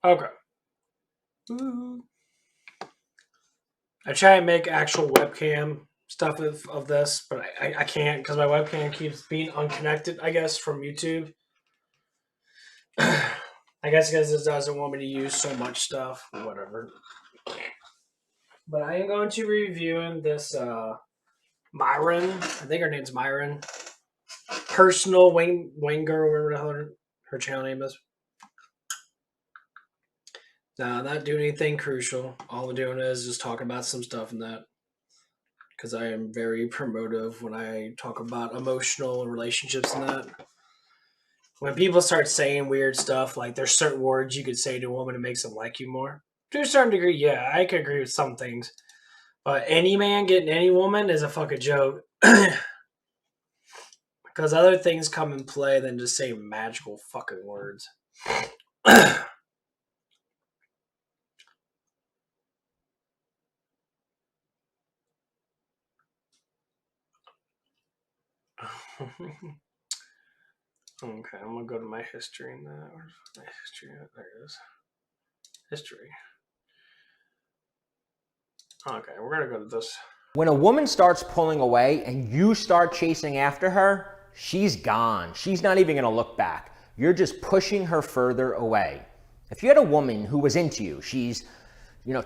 Okay. Ooh. I try and make actual webcam stuff of this, but I can't because my webcam keeps being unconnected, I guess, from YouTube. I guess because it doesn't want me to use so much stuff, whatever. But I am going to be reviewing this Myron. I think her name's Myron. Personal Wing Girl, whatever the hell her channel name is. Nah, not doing anything crucial. All I'm doing is just talking about some stuff in that. Because I am very promotive when I talk about emotional relationships and that. When people start saying weird stuff, like there's certain words you could say to a woman to make them like you more. To a certain degree, yeah, I could agree with some things. But any man getting any woman is a fucking joke. Because other things come in play than just saying magical fucking words. Okay, I'm gonna go to my history and that. Where's my history? There it is. History. Okay, we're gonna go to this. When a woman starts pulling away and you start chasing after her, she's gone. She's not even gonna look back. You're just pushing her further away. If you had a woman who was into you, she's,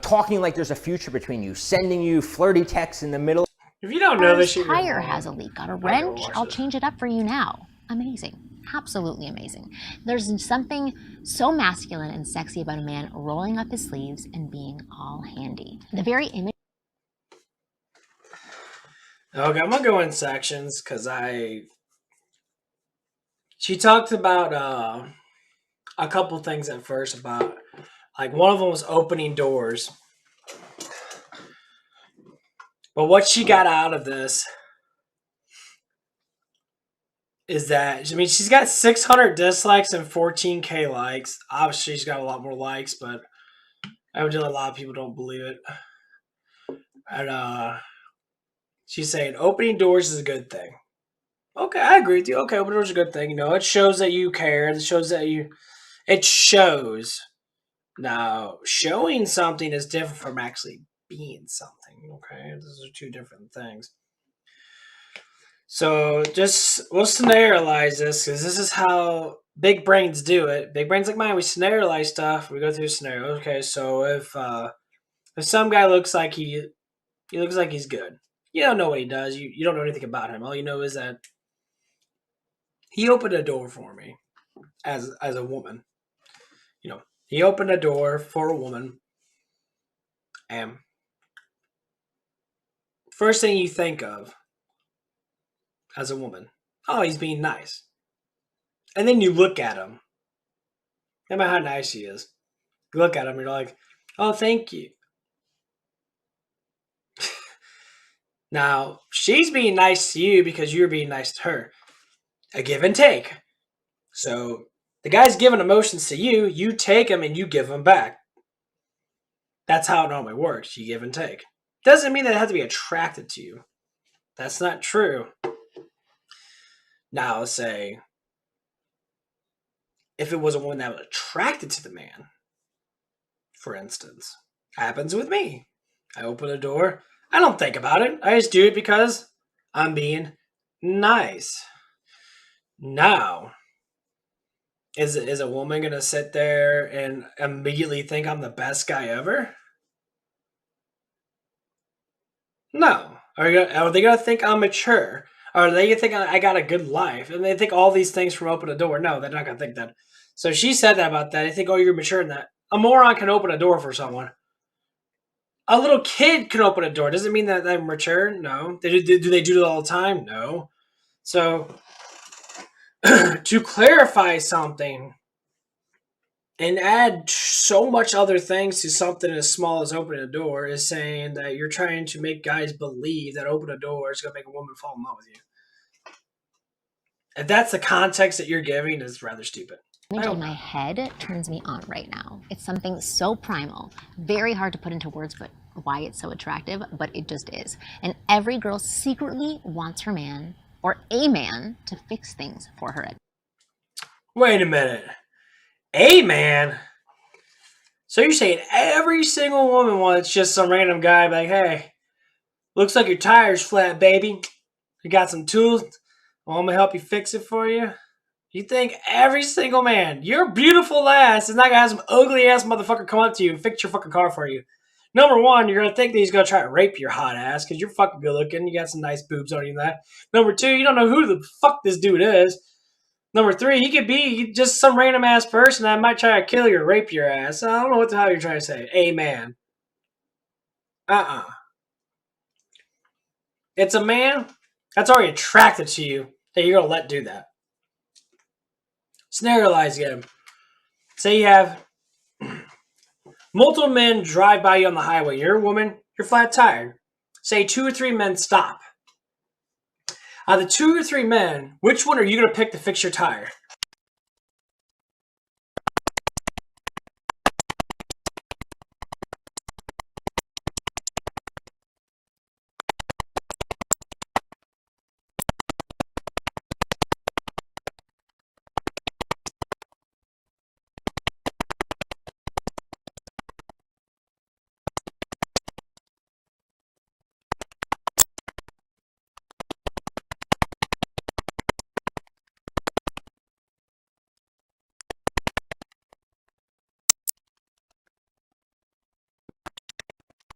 talking like there's a future between you, sending you flirty texts in the middle. If you don't know this, your tire has a leak. Got a wrench? I'll change it up for you now. Amazing. Absolutely amazing. There's something so masculine and sexy about a man rolling up his sleeves and being all handy. The very image. Okay, I'm gonna go in sections because she talked about a couple things at first about, like, one of them was opening doors. But what she got out of this is that, I mean, she's got 600 dislikes and 14K likes. Obviously, she's got a lot more likes, but evidently a lot of people don't believe it. And she's saying opening doors is a good thing. Okay, I agree with you. Okay, opening doors is a good thing. It shows that you care. It shows that it shows. Now, showing something is different from actually being something. Okay, those are two different things. So we'll scenarialize this because this is how big brains do it. Big brains like mine, we scenarialize stuff. We go through a scenario. Okay, so if some guy looks like he looks like he's good, you don't know what he does. You don't know anything about him. All you know is that he opened a door for me as a woman. He opened a door for a woman, and first thing you think of as a woman, oh, he's being nice. And then you look at him, no matter how nice he is, you look at him, you're like, oh, thank you. Now, she's being nice to you because you're being nice to her. A give and take. So, the guy's giving emotions to you, you take them and you give them back. That's how it normally works. You give and take. Doesn't mean that it has to be attracted to you. That's not true. Now, let's say, if it was a woman that was attracted to the man, for instance, happens with me. I open a door. I don't think about it. I just do it because I'm being nice. Now, is a woman going to sit there and immediately think I'm the best guy ever? No. Are they going to think I'm mature? Or are they going to think I got a good life? And they think all these things from open a door? No, they're not going to think that. So she said that about that. They think, oh, you're mature in that. A moron can open a door for someone. A little kid can open a door. Does it mean that they're mature? No. Do they do it all the time? No. So, to clarify something and add so much other things to something as small as opening a door is saying that you're trying to make guys believe that open a door is going to make a woman fall in love with you. If that's the context that you're giving, it's rather stupid. Image in my head turns me on right now. It's something so primal, very hard to put into words, but why it's so attractive, but it just is. And every girl secretly wants her man or a man to fix things for her. Wait a minute. A man? So you're saying every single woman wants just some random guy like, hey, looks like your tire's flat, baby. You got some tools? Want me to help you fix it for you? You think every single man, your beautiful ass, is not gonna have some ugly ass motherfucker come up to you and fix your fucking car for you? Number one, you're gonna think that he's gonna try to rape your hot ass because you're fucking good looking. You got some nice boobs on you and that. Number two, you don't know who the fuck this dude is. Number three, he could be just some random ass person that might try to kill you or rape your ass. I don't know what the hell you're trying to say. Amen. It's a man that's already attracted to you that you're gonna let do that. Scenarialize again. Say you have multiple men drive by you on the highway. You're a woman, you're flat tired. Say 2 or 3 men stop. Out of the 2 or 3 men, which one are you going to pick to fix your tire?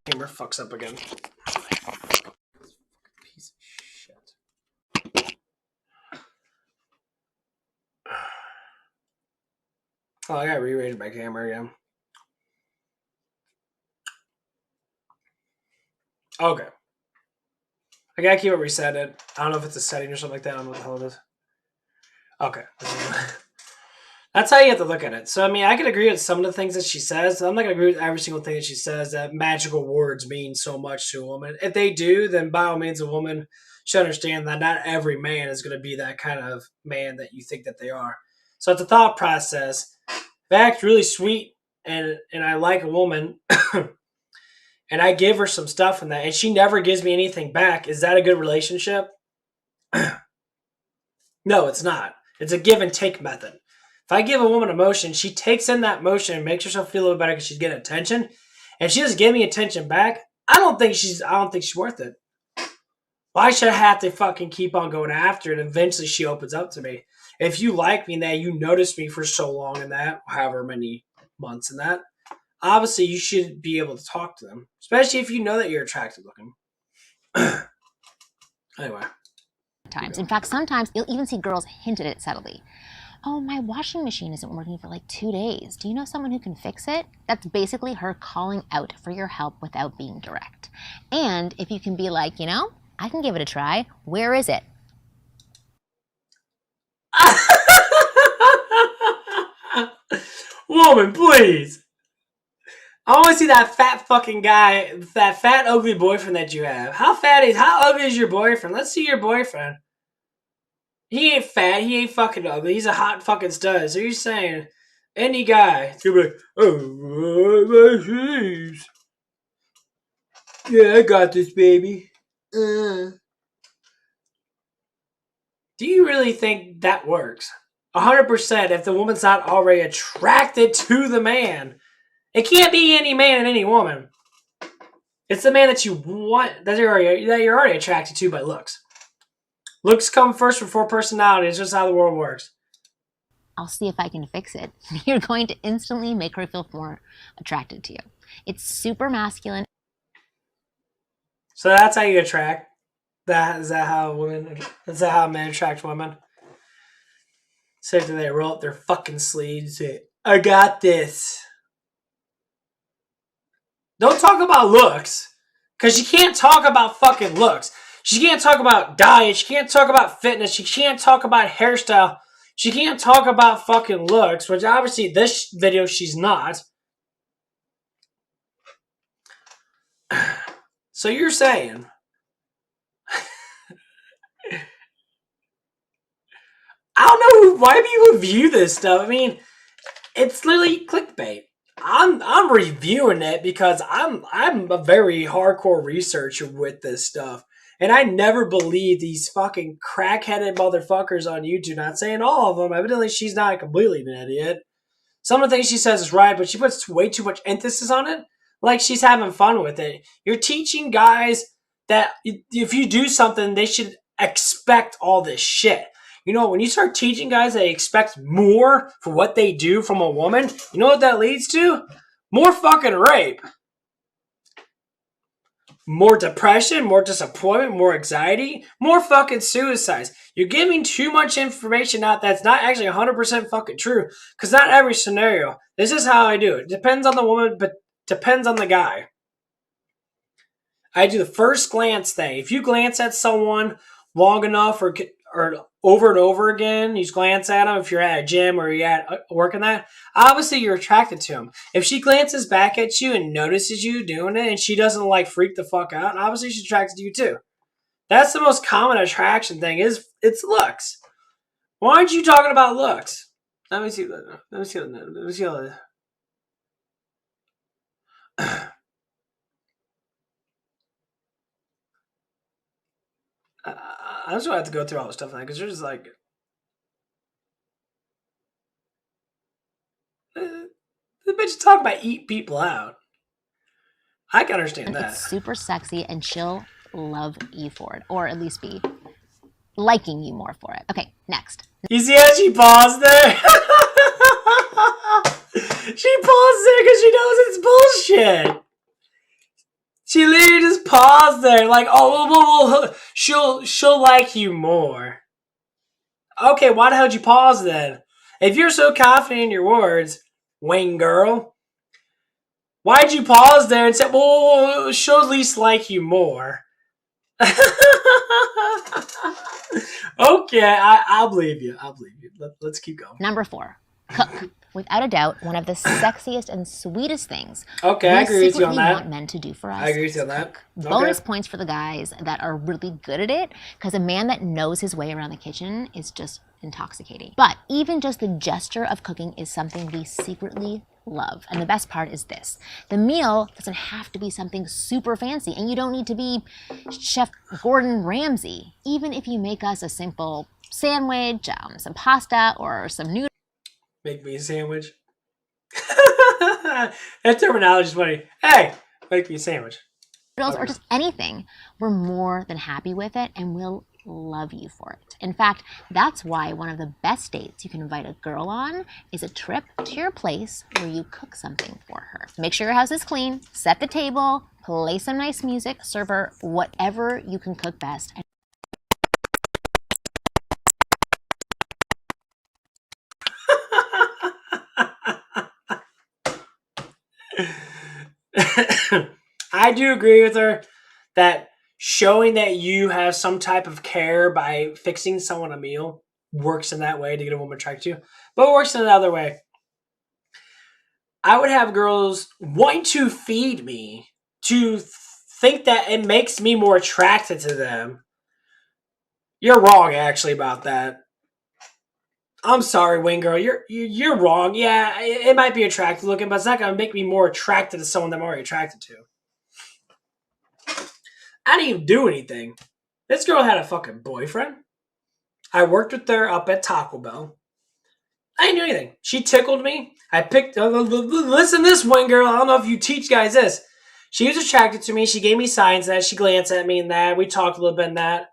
Camera fucks up again. Piece of shit. Oh, I got re-rated my camera again. Okay. I gotta keep it resetted. I don't know if it's a setting or something like that. I don't know what the hell it is. Okay. That's how you have to look at it. So, I mean, I can agree with some of the things that she says. I'm not going to agree with every single thing that she says that magical words mean so much to a woman. If they do, then by all means, a woman should understand that not every man is going to be that kind of man that you think that they are. So, it's a thought process. If I act really sweet and I like a woman and I give her some stuff and that, and she never gives me anything back, is that a good relationship? No, it's not. It's a give and take method. If I give a woman emotion, she takes in that motion and makes herself feel a little better because she's getting attention. And she doesn't give me attention back. I don't think she's worth it. Why should I have to fucking keep on going after it? And eventually she opens up to me. If you like me and that you noticed me for so long in that, however many months in that, obviously you should be able to talk to them. Especially if you know that you're attractive looking. Anyway. Times. In fact, sometimes you'll even see girls hint at it subtly. Oh, my washing machine isn't working for like 2 days. Do you know someone who can fix it? That's basically her calling out for your help without being direct. And if you can be like, you know, I can give it a try. Where is it? Woman, please. I want to see that fat fucking guy, that fat ugly boyfriend that you have. How ugly is your boyfriend? Let's see your boyfriend. He ain't fat. He ain't fucking ugly. He's a hot fucking stud. So you're saying any guy is gonna be like, oh, my sleeves. Yeah, I got this, baby. Do you really think that works? 100% if the woman's not already attracted to the man. It can't be any man and any woman. It's the man that you want, that you're already attracted to by looks. Looks come first before personality. It's just how the world works. I'll see if I can fix it. You're going to instantly make her feel more attracted to you. It's super masculine. So that's how you attract. Is that how men attract women? So after they roll up their fucking sleeves, say, I got this. Don't talk about looks. Because you can't talk about fucking looks. She can't talk about diet. She can't talk about fitness. She can't talk about hairstyle. She can't talk about fucking looks, which obviously this video she's not. So you're saying I don't know why people view this stuff. I mean, it's literally clickbait. I'm reviewing it because I'm a very hardcore researcher with this stuff. And I never believe these fucking crackheaded motherfuckers on YouTube. Not saying all of them. Evidently, she's not completely an idiot. Some of the things she says is right, but she puts way too much emphasis on it. Like she's having fun with it. You're teaching guys that if you do something, they should expect all this shit. You know, when you start teaching guys they expect more for what they do from a woman, you know what that leads to? More fucking rape. More depression, more disappointment, more anxiety, more fucking suicides. You're giving too much information out that's not actually 100% fucking true. Because not every scenario. This is how I do it. Depends on the woman, but depends on the guy. I do the first glance thing. If you glance at someone long enough or over and over again, you just glance at them. If you're at a gym or you're at working that, obviously you're attracted to them. If she glances back at you and notices you doing it and she doesn't like freak the fuck out, obviously she's attracted to you too. That's the most common attraction thing is it's looks. Why aren't you talking about looks? Let me see. Let me see. Let me see. I just have to go through all this stuff now because you're just like the bitch talk about eat people out. I can understand that. It's super sexy and she'll love you for it, or at least be liking you more for it. Okay, next. You see how she paused there? She paused there because she knows it's bullshit. She literally just paused there, like, oh, she'll like you more. Okay, why the hell did you pause then? If you're so confident in your words, wing girl, why'd you pause there and say, well, she'll at least like you more? Okay, I'll believe you. I'll believe you. Let's keep going. Number 4, cook. Without a doubt, one of the sexiest and sweetest things okay, I agree with you on that. want men to do for us. I agree with you on that. Okay. Bonus points for the guys that are really good at it, because a man that knows his way around the kitchen is just intoxicating. But even just the gesture of cooking is something we secretly love. And the best part is this. The meal doesn't have to be something super fancy, and you don't need to be Chef Gordon Ramsay. Even if you make us a simple sandwich, some pasta, or some noodles. Make me a sandwich. That terminology is funny. Hey, make me a sandwich. Or just anything, we're more than happy with it and we'll love you for it. In fact, that's why one of the best dates you can invite a girl on is a trip to your place where you cook something for her. Make sure your house is clean, set the table, play some nice music, serve her whatever you can cook best. I do agree with her that showing that you have some type of care by fixing someone a meal works in that way to get a woman attracted to you, but it works in another way. I would have girls wanting to feed me to think that it makes me more attracted to them. You're wrong, actually, about that. I'm sorry, wing girl. You're wrong. Yeah, it might be attractive looking, but it's not gonna make me more attracted to someone that I'm already attracted to. I didn't even do anything. This girl had a fucking boyfriend. I worked with her up at Taco Bell. I didn't do anything. She tickled me. I picked. Listen, to this wing girl. I don't know if you teach guys this. She was attracted to me. She gave me signs that she glanced at me and that. We talked a little bit in that.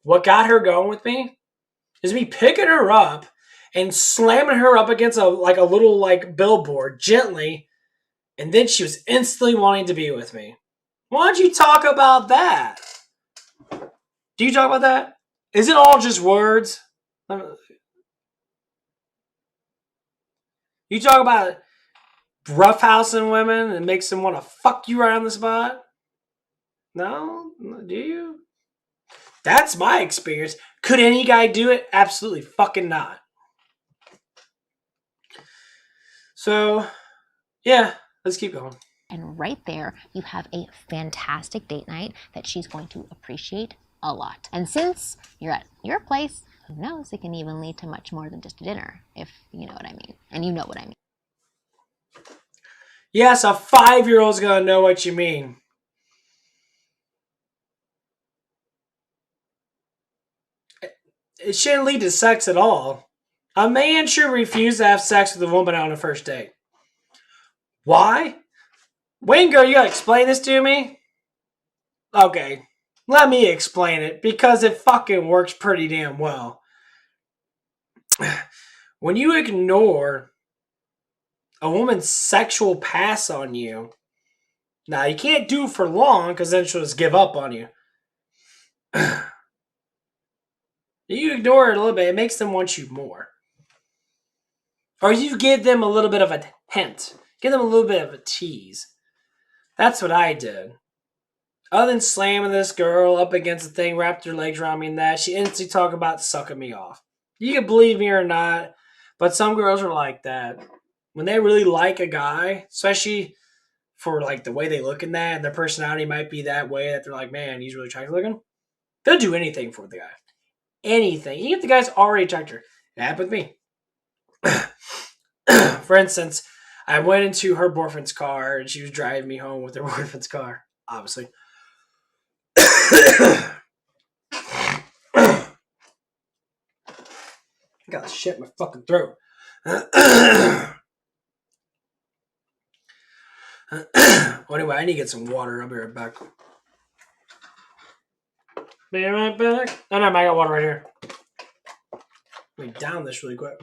What got her going with me is me picking her up and slamming her up against a little billboard gently, and then she was instantly wanting to be with me. Why don't you talk about that? Do you talk about that? Is it all just words? You talk about roughhousing women and makes them want to fuck you right on the spot? No? Do you? That's my experience. Could any guy do it? Absolutely fucking not. So, yeah, let's keep going. And right there, you have a fantastic date night that she's going to appreciate a lot. And since you're at your place, who knows, it can even lead to much more than just a dinner, if you know what I mean. And you know what I mean. Yes, a 5-year-old's gonna know what you mean. It shouldn't lead to sex at all. A man should refuse to have sex with a woman on a first date. Why? Wayne girl, you gotta explain this to me? Okay, let me explain it because it fucking works pretty damn well. When you ignore a woman's sexual pass on you, now you can't do it for long because then she'll just give up on you. You ignore it a little bit, it makes them want you more. Or you give them a little bit of a hint, give them a little bit of a tease. That's what I did. Other than slamming this girl up against the thing, wrapped her legs around me and that, she instantly talked about sucking me off. You can believe me or not, but some girls are like that. When they really like a guy, especially for like the way they look in that, and their personality might be that way that they're like, man, he's really attractive looking. They'll do anything for the guy. Anything. Even if the guy's already attractive. It happened with me. For instance, I went into her boyfriend's car and she was driving me home with her boyfriend's car, obviously. I got shit in my fucking throat. Anyway, I need to get some water. I'll be right back. Be right back. Oh, no, I got water right here. Let me down this really quick.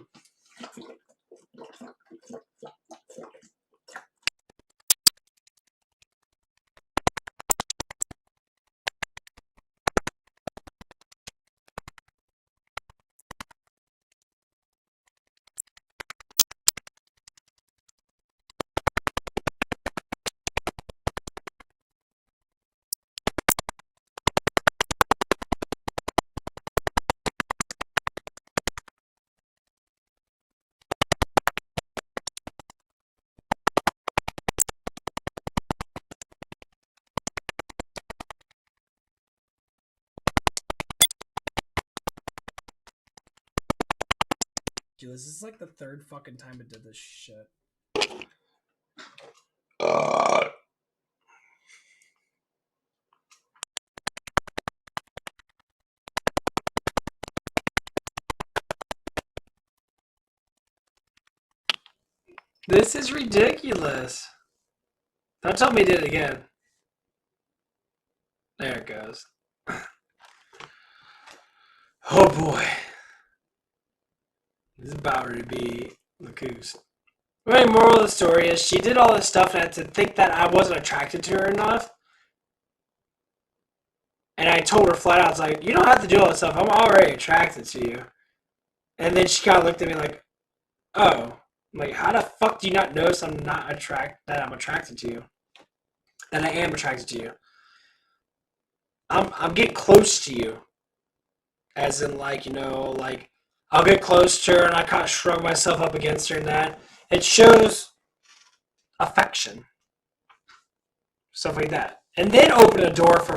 Dude, this is like the third fucking time I did this shit. This is ridiculous. Don't tell me I did it again. There it goes. Oh boy. This is about to be the goose. The moral of the story is she did all this stuff and I had to think that I wasn't attracted to her enough. And I told her flat out, I was like, you don't have to do all this stuff. I'm already attracted to you. And then she kind of looked at me like, oh. I'm like, how the fuck do you not notice I'm attracted to you? And I am attracted to you. I'm getting close to you. As in, like, you know, like, I'll get close to her and I kind of shrug myself up against her and that. It shows affection. Stuff like that. And then open a door for.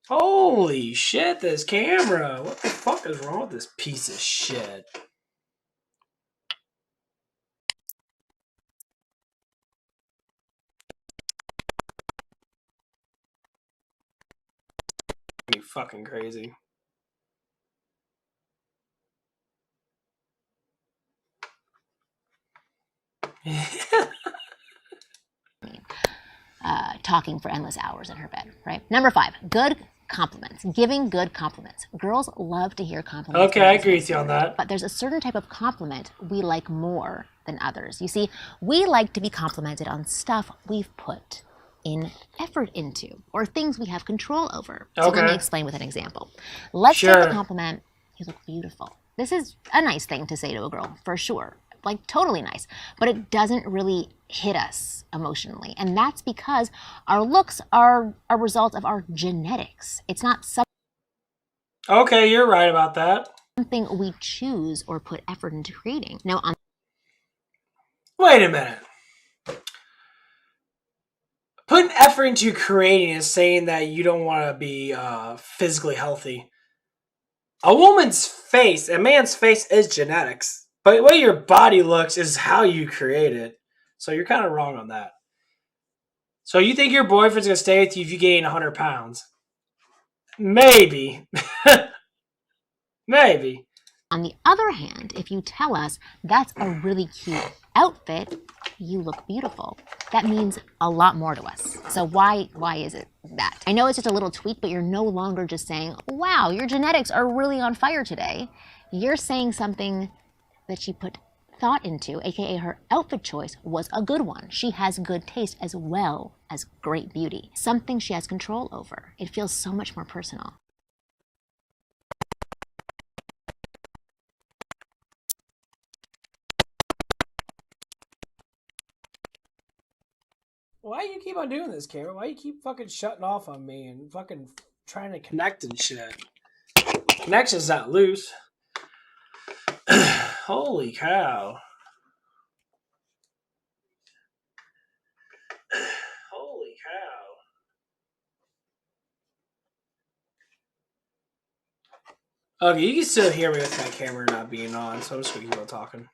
Holy shit, this camera. What the fuck is wrong with this piece of shit? You fucking crazy. Talking for endless hours in her bed, right? Number 5, good compliments. Giving good compliments. Girls love to hear compliments. Okay, I agree with you on that. But there's a certain type of compliment we like more than others. You see, we like to be complimented on stuff we've put in effort into or things we have control over. So let me explain with an example. Let's take the compliment, you look beautiful. This is a nice thing to say to a girl, for sure. Like, totally nice. But it doesn't really hit us emotionally. And that's because our looks are a result of our genetics. It's not something. Okay, you're right about that. Something we choose or put effort into creating. Now, wait a minute. Putting effort into creating is saying that you don't want to be physically healthy. A woman's face, a man's face is genetics. But the way your body looks is how you create it. So you're kind of wrong on that. So you think your boyfriend's gonna stay with you if you gain 100 pounds? Maybe. Maybe. On the other hand, if you tell us that's a really cute outfit, you look beautiful, that means a lot more to us. So why is it that? I know it's just a little tweak, but you're no longer just saying, wow, your genetics are really on fire today. You're saying something that she put thought into, aka her outfit choice was a good one. She has good taste as well as great beauty. Something she has control over. It feels so much more personal. Why do you keep on doing this, Kara? Why do you keep fucking shutting off on me and fucking trying to connect and shit? Connection's not loose. Holy cow. Holy cow. Okay, you can still hear me with my camera not being on, so I'm just gonna keep on talking.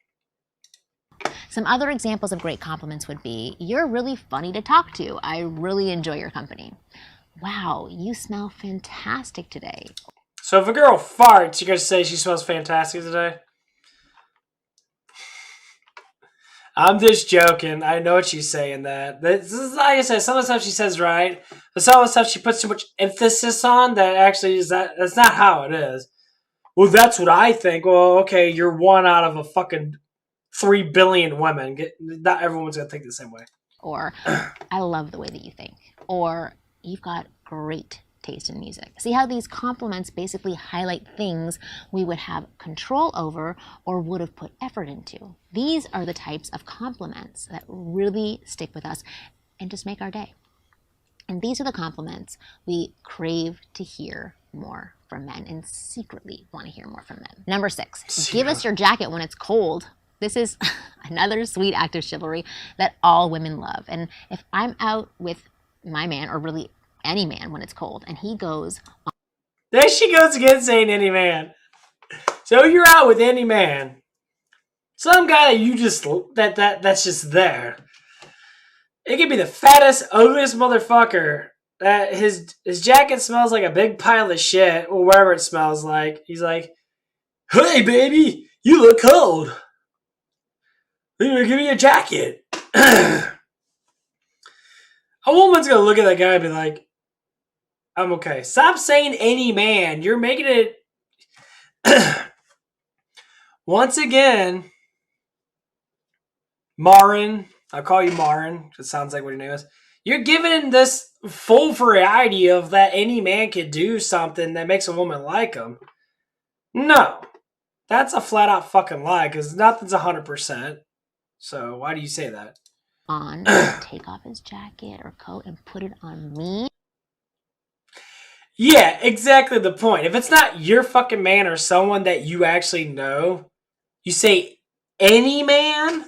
Some other examples of great compliments would be, you're really funny to talk to. I really enjoy your company. Wow, you smell fantastic today. So if a girl farts, you're gonna say she smells fantastic today? I'm just joking. I know what she's saying that. This is, like I said, some of the stuff she says right, but some of the stuff she puts too much emphasis on that actually is that's not how it is. Well, that's what I think. Well, okay, you're one out of a fucking 3 billion women. Not everyone's gonna think the same way. Or, I love the way that you think. Or, you've got great taste in music. See how these compliments basically highlight things we would have control over or would have put effort into. These are the types of compliments that really stick with us and just make our day. And these are the compliments we crave to hear more from men and secretly want to hear more from them. Number 6, give us your jacket when it's cold. This is another sweet act of chivalry that all women love. And if I'm out with my man, or really any man when it's cold, and he goes... There she goes again saying any man. So you're out with any man. Some guy that you just... That's just there. It could be the fattest, ugliest motherfucker. That his jacket smells like a big pile of shit, or whatever it smells like. He's like, hey, baby, you look cold. Give me a jacket. A woman's gonna look at that guy and be like, I'm okay. Stop saying any man. You're making it... Once again, Marin, I'll call you Marin, it sounds like what your name is. You're giving this full variety of that any man could do something that makes a woman like him. No. That's a flat out fucking lie, because nothing's 100%. So why do you say that? On, take off his jacket or coat and put it on me. Yeah, exactly the point. If it's not your fucking man or someone that you actually know, you say any man,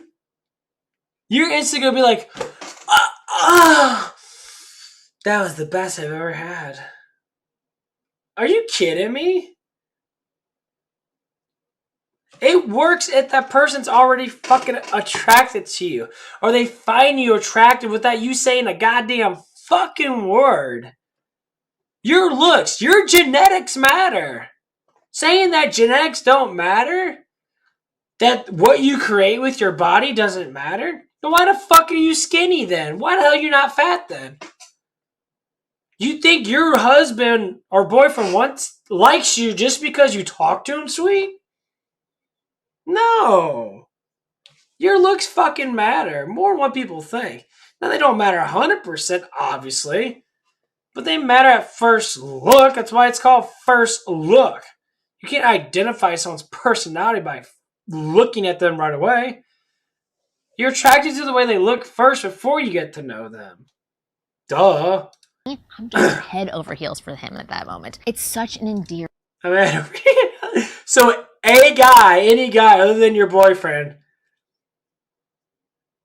you're instantly gonna be like, that was the best I've ever had. Are you kidding me? It works if that person's already fucking attracted to you. Or they find you attractive without you saying a goddamn fucking word. Your looks, your genetics matter. Saying that genetics don't matter? That what you create with your body doesn't matter? Then why the fuck are you skinny then? Why the hell are you not fat then? You think your husband or boyfriend likes you just because you talk to him sweet? No. Your looks fucking matter. More than what people think. Now, they don't matter 100%, obviously. But they matter at first look. That's why it's called first look. You can't identify someone's personality by looking at them right away. You're attracted to the way they look first before you get to know them. Duh. I'm just head over heels for him at that moment. It's such an endearing... So a guy, any guy other than your boyfriend,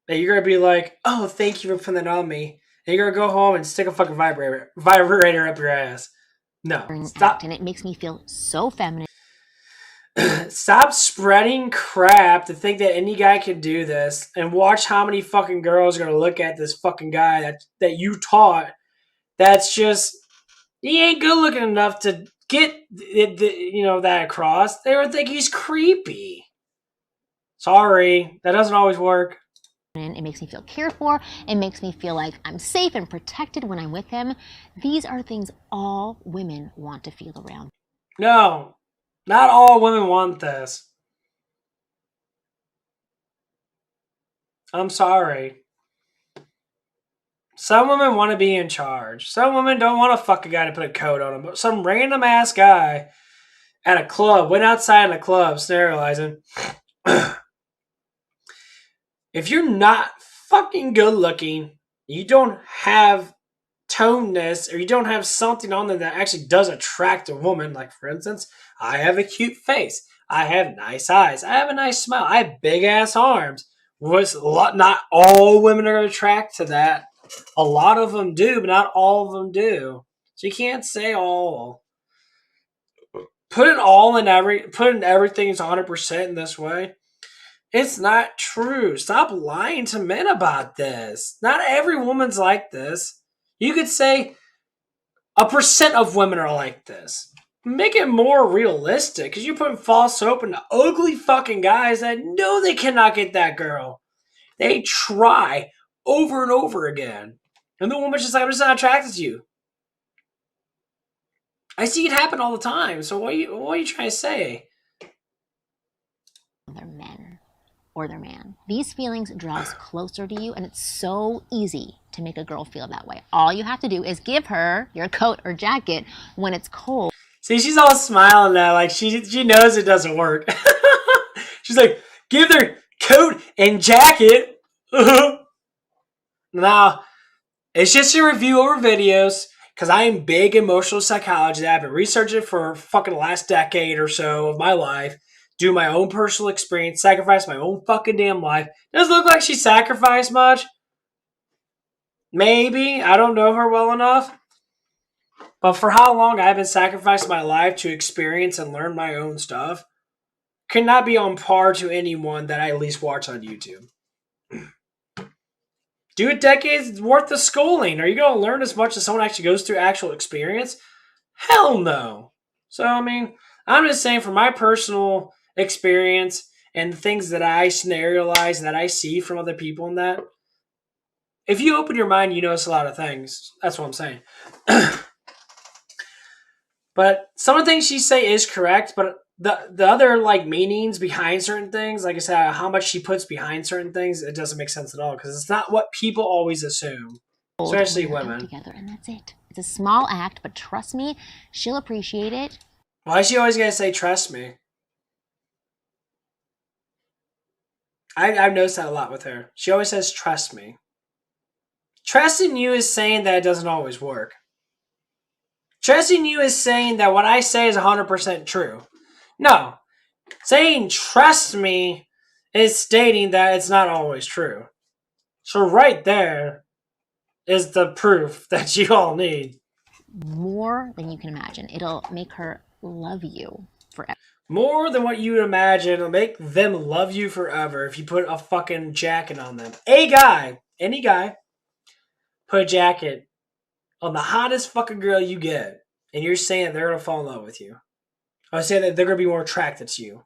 that you're going to be like, oh, thank you for putting that on me. And you're going to go home and stick a fucking vibrator up your ass. No, stop. And it makes me feel so feminine. Stop spreading crap to think that any guy can do this, and watch how many fucking girls are gonna look at this fucking guy that you taught. That's just he ain't good looking enough to get that across. They would think he's creepy. Sorry, that doesn't always work. It makes me feel cared for. It makes me feel like I'm safe and protected when I'm with him. These are things all women want to feel around. No, not all women want this. I'm sorry. Some women want to be in charge. Some women don't want to fuck a guy to put a coat on him. But some random ass guy at a club went outside in a club sterilizing. If you're not fucking good looking, you don't have toneness, or you don't have something on them that actually does attract a woman. Like, for instance, I have a cute face. I have nice eyes. I have a nice smile. I have big ass arms. Not all women are attracted to that. A lot of them do, but not all of them do. So you can't say all. Putting everything is 100% in this way. It's not true. Stop lying to men about this. Not every woman's like this. You could say 1% of women are like this. Make it more realistic, because you're putting false hope into ugly fucking guys that know they cannot get that girl. They try over and over again. And the woman's just like, I'm just not attracted to you. I see it happen all the time. So what are you trying to say? Their men or their man. These feelings draw us closer to you, and it's so easy to make a girl feel that way. All you have to do is give her your coat or jacket when it's cold. See, she's all smiling now, like she knows it doesn't work. She's like, give their coat and jacket. Now, it's just a review over videos, because I am big emotional psychology. I've been researching it for fucking the last decade or so of my life. Do my own personal experience, sacrifice my own fucking damn life. Doesn't look like she sacrificed much. Maybe. I don't know her well enough. But for how long I've been sacrificing my life to experience and learn my own stuff cannot be on par to anyone that I at least watch on YouTube. Do a decade's worth of schooling. Are you going to learn as much as someone actually goes through actual experience? Hell no. So, I mean, I'm just saying from my personal experience and the things that I scenariolize and that I see from other people and that, if you open your mind, you notice a lot of things. That's what I'm saying. But some of the things she say is correct, but the other like meanings behind certain things, like I said, how much she puts behind certain things, it doesn't make sense at all, because it's not what people always assume, especially women. Together, and that's it. It's a small act, but trust me, she'll appreciate it. Why is she always gonna say trust me? I've noticed that a lot with her. She always says trust me. Trusting you is saying that it doesn't always work. Trusting you is saying that what I say is 100% true. No. Saying trust me is stating that it's not always true. So right there is the proof that you all need. More than you can imagine. It'll make her love you forever. More than what you would imagine. It'll make them love you forever if you put a fucking jacket on them. A guy, any guy, put a jacket on the hottest fucking girl you get, and you're saying they're going to fall in love with you. I would say that they're going to be more attracted to you.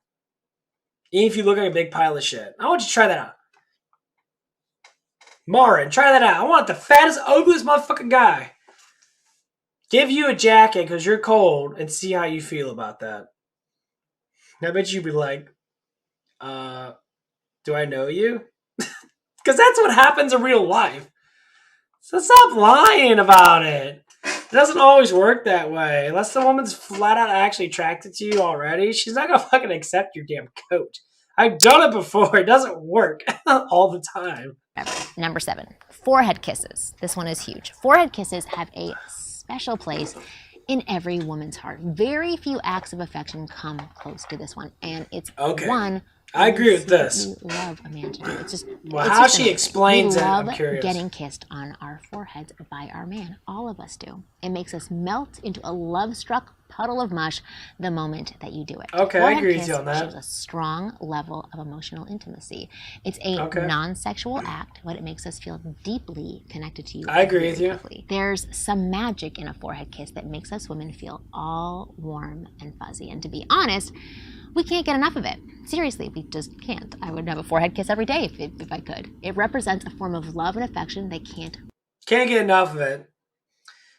Even if you look like a big pile of shit. I want you to try that out. Marin, try that out. I want the fattest, ugliest motherfucking guy. Give you a jacket because you're cold and see how you feel about that. I bet you'd be like, do I know you? Because that's what happens in real life. So stop lying about it. It doesn't always work that way. Unless the woman's flat out actually attracted to you already, she's not going to fucking accept your damn coat. I've done it before. It doesn't work all the time. Number 7, forehead kisses. This one is huge. Forehead kisses have a special place in every woman's heart. Very few acts of affection come close to this one. And it's one I agree with we this. love a man to do. It's just Well, it's how just she amazing. explains we it, I'm love curious. getting kissed on our foreheads by our man. All of us do. It makes us melt into a love-struck puddle of mush the moment that you do it. Okay, I Forehead agree with kiss you on that. shows a strong level of emotional intimacy. It's a Okay. non-sexual act, but it makes us feel deeply connected to you. I agree with you. Quickly. There's some magic in a forehead kiss that makes us women feel all warm and fuzzy. And to be honest, we can't get enough of it. Seriously, we just can't. I would have a forehead kiss every day if I could. It represents a form of love and affection they can't get enough of it.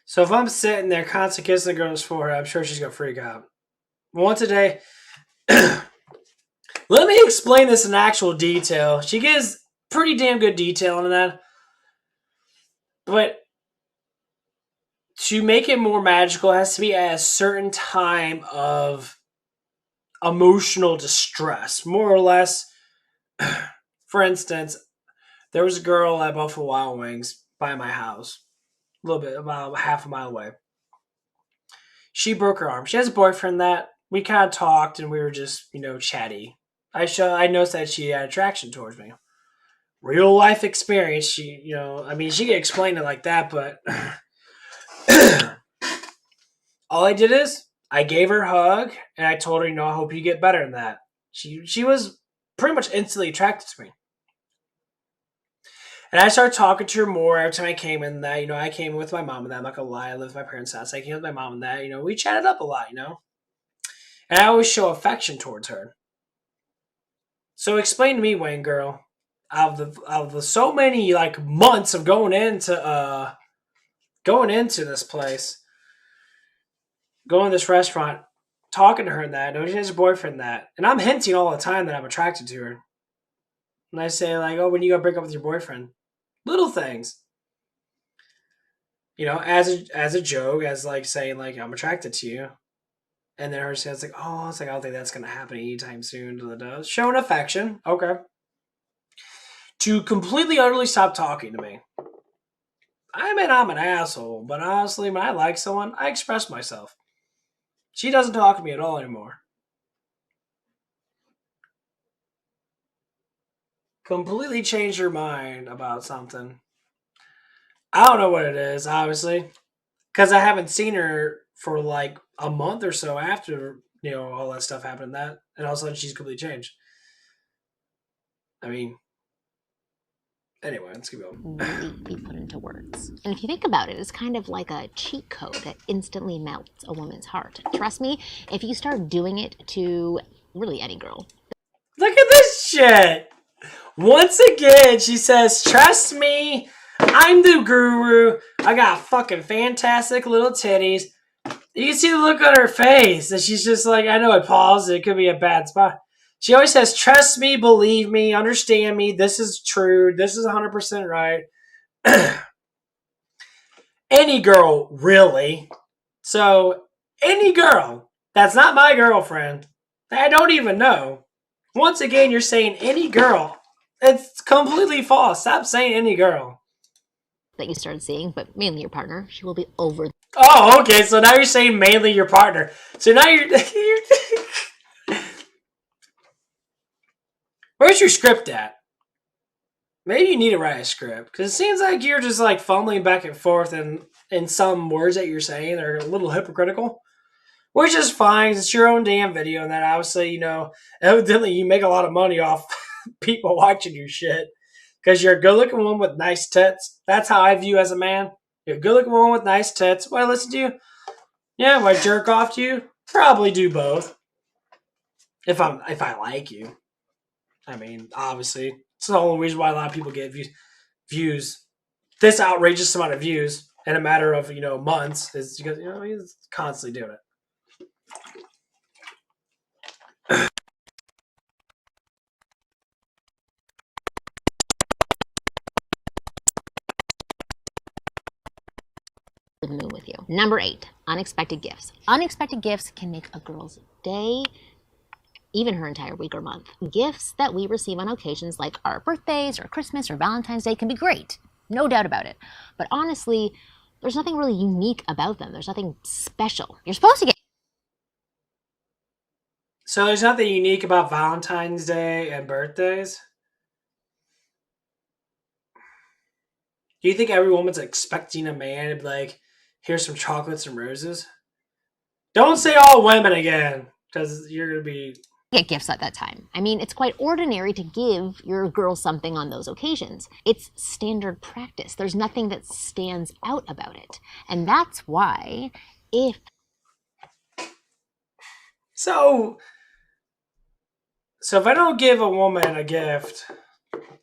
So if I'm sitting there constantly kissing a girl's forehead, I'm sure she's gonna freak out. Once a day. Let me explain this in actual detail. She gives pretty damn good detail in that. But to make it more magical, it has to be at a certain time of emotional distress. More or less, for instance, there was a girl at Buffalo Wild Wings by my house, a little bit, about half a mile away. She broke her arm. She has a boyfriend that we kind of talked and we were just, chatty. I noticed that she had attraction towards me. Real life experience. She could explain it like that, but all I did is I gave her a hug and I told her, I hope you get better than that. She was pretty much instantly attracted to me. And I started talking to her more every time I came in that, I came in with my mom and that. I'm not gonna lie, I lived with my parents' house. I came with my mom and that, we chatted up a lot, And I always show affection towards her. So explain to me, Wayne girl, out of the so many months of going into this place, going to this restaurant, talking to her and that, she has a boyfriend that, and I'm hinting all the time that I'm attracted to her. And I say oh, when you gonna break up with your boyfriend? Little things. As a joke, as saying I'm attracted to you. And then her says oh, I don't think that's gonna happen anytime soon. Showing affection, okay. To completely utterly stop talking to me. I mean, I'm an asshole, but honestly, when I like someone, I express myself. She doesn't talk to me at all anymore. Completely changed her mind about something. I don't know what it is, obviously, because I haven't seen her for a month or so after all that stuff happened. And all of a sudden she's completely changed. I mean, anyway, let's keep going. Really be put into words. And if you think about it, it's kind of like a cheat code that instantly melts a woman's heart. Trust me, if you start doing it to really any girl. Look at this shit. Once again, she says, trust me, I'm the guru. I got fucking fantastic little titties. You can see the look on her face. And she's just I know I paused. It could be a bad spot. She always says, trust me, believe me, understand me. This is true. This is 100% right. Any girl, really. So, any girl that's not my girlfriend, that I don't even know. Once again, you're saying any girl. It's completely false. Stop saying any girl. That you started seeing, but mainly your partner, she will be over. Oh, okay. So now you're saying mainly your partner. So now you're where's your script at? Maybe you need to write a script because it seems like you're just fumbling back and forth, and in some words that you're saying are a little hypocritical, which is fine. It's your own damn video, and that obviously evidently you make a lot of money off people watching your shit because you're a good-looking woman with nice tits. That's how I view you as a man. You're a good-looking woman with nice tits. Will I listen to you? Yeah. Will I jerk off to you? Probably do both. If I like you. I mean, obviously, it's the only reason why a lot of people get views. This outrageous amount of views in a matter of months is because he's constantly doing it. The moon with you. Number 8, unexpected gifts. Unexpected gifts can make a girl's day, even her entire week or month. Gifts that we receive on occasions like our birthdays or Christmas or Valentine's Day can be great, no doubt about it. But honestly, there's nothing really unique about them. There's nothing special. You're supposed to get So there's nothing unique about Valentine's Day and birthdays. Do you think every woman's expecting a man to be like, here's some chocolates and roses? Don't say all women again, because you're gonna be. Get gifts at that time. I mean, it's quite ordinary to give your girl something on those occasions. It's standard practice. There's nothing that stands out about it. And that's why if So if I don't give a woman a gift,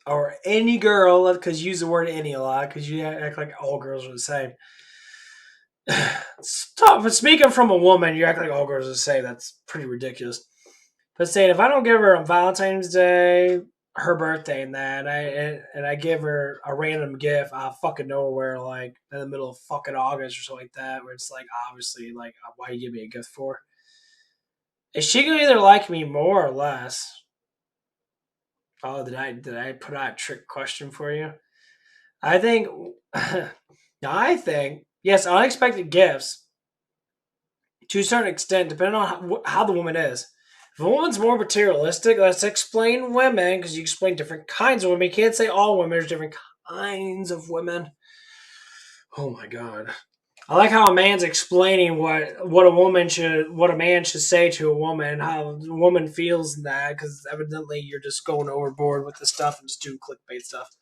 or any girl, because you use the word any a lot, because you act like all girls are the same. Stop. But speaking from a woman, you act like all girls are the same. That's pretty ridiculous. But saying if I don't give her on Valentine's Day, her birthday, and that, and I give her a random gift out of fucking nowhere, like in the middle of fucking August or something like that, where it's like obviously like why you give me a gift for? Is she gonna either like me more or less? Oh, did I put out a trick question for you? I think I think yes, unexpected gifts to a certain extent, depending on how the woman is. If a woman's more materialistic, let's explain women because you explain different kinds of women. You can't say all women. There's different kinds of women. Oh my god! I like how a man's explaining what a man should say to a woman, how the woman feels in that, because evidently you're just going overboard with the stuff and just doing clickbait stuff.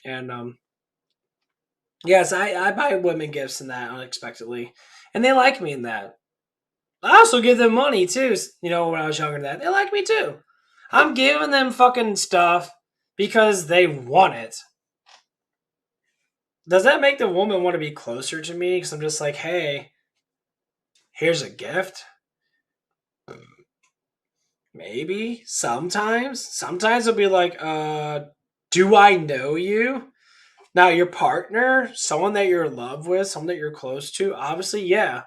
And yes, I buy women gifts in that unexpectedly, and they like me in that. I also give them money too. You know, when I was younger than that, they like me too. I'm giving them fucking stuff because they want it. Does that make the woman want to be closer to me? Because I'm just like, hey, here's a gift. Maybe sometimes. Sometimes it'll be like, do I know you? Now your partner, someone that you're in love with, someone that you're close to, obviously, yeah.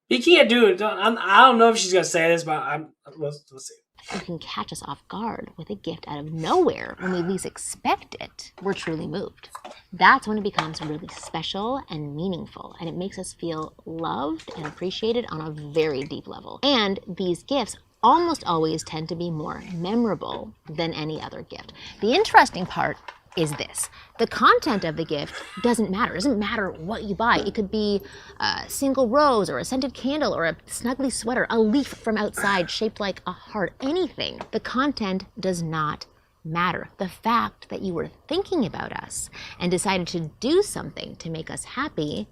You can't do it. I don't know if she's gonna say this, but let's see. you can catch us off guard with a gift out of nowhere when we least expect it, we're truly moved. That's when it becomes really special and meaningful, and it makes us feel loved and appreciated on a very deep level. And these gifts almost always tend to be more memorable than any other gift. The interesting part is this. The content of the gift doesn't matter. It doesn't matter what you buy. It could be a single rose or a scented candle or a snuggly sweater, a leaf from outside shaped like a heart, anything. The content does not matter. The fact that you were thinking about us and decided to do something to make us happy.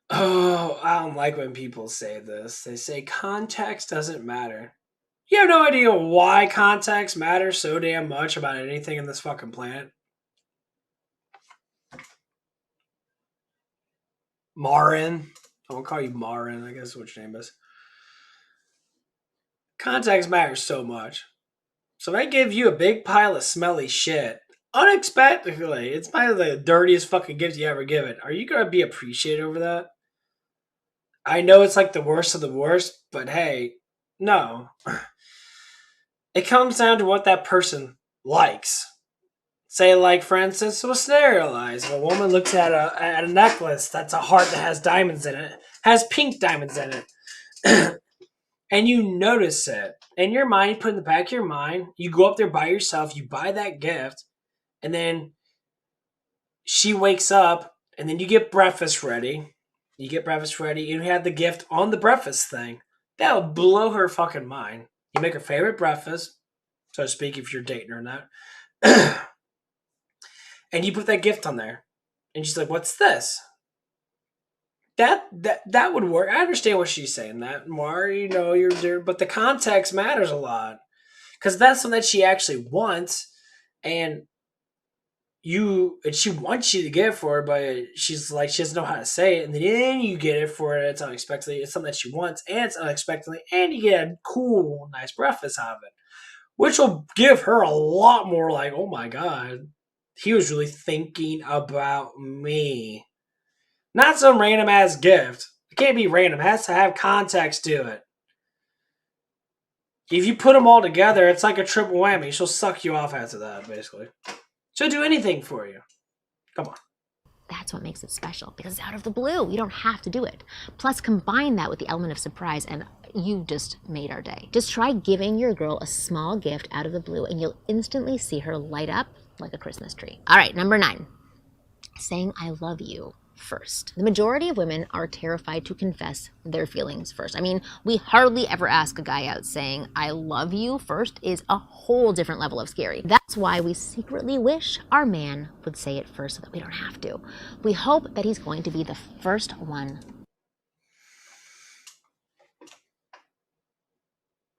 Oh, I don't like when people say this. They say context doesn't matter. You have no idea why context matters so damn much about anything in this fucking planet. Marin. I won't call you Marin, I guess what your name is. Context matters so much. So if I give you a big pile of smelly shit, unexpectedly, it's probably the dirtiest fucking gift you ever given. Are you gonna be appreciated over that? I know it's like the worst of the worst, but hey, no. It comes down to what that person likes. Say, like, for instance, we'll scenarialize. A woman looks at a necklace that's a heart that has diamonds in it, has pink diamonds in it, and you notice it. In your mind, you put it in the back of your mind, you go up there by yourself, you buy that gift, and then she wakes up, and then you get breakfast ready. You get breakfast ready, you have the gift on the breakfast thing. That'll blow her fucking mind. You make her favorite breakfast, so to speak, if you're dating her or not. And you put that gift on there. And she's like, what's this? That would work. I understand what she's saying. That more, you know, you're there, but the context matters a lot. Because that's something that she actually wants, and she wants you to get it for her, but she's like, she doesn't know how to say it, and then you get it for her, and it's unexpectedly, it's something that she wants, and it's unexpectedly, and you get a cool, nice breakfast out of it. Which will give her a lot more like, oh my god, he was really thinking about me. Not some random ass gift. It can't be random. It has to have context to it. If you put them all together, it's like a triple whammy. She'll suck you off after that, basically. She'll do anything for you. Come on. That's what makes it special, because it's out of the blue. You don't have to do it. Plus, combine that with the element of surprise, and you just made our day. Just try giving your girl a small gift out of the blue, and you'll instantly see her light up like a Christmas tree. All right, number 9, saying I love you first. The majority of women are terrified to confess their feelings first. I mean, we hardly ever ask a guy out. Saying I love you first is a whole different level of scary. That's why we secretly wish our man would say it first so that we don't have to. We hope that he's going to be the first one.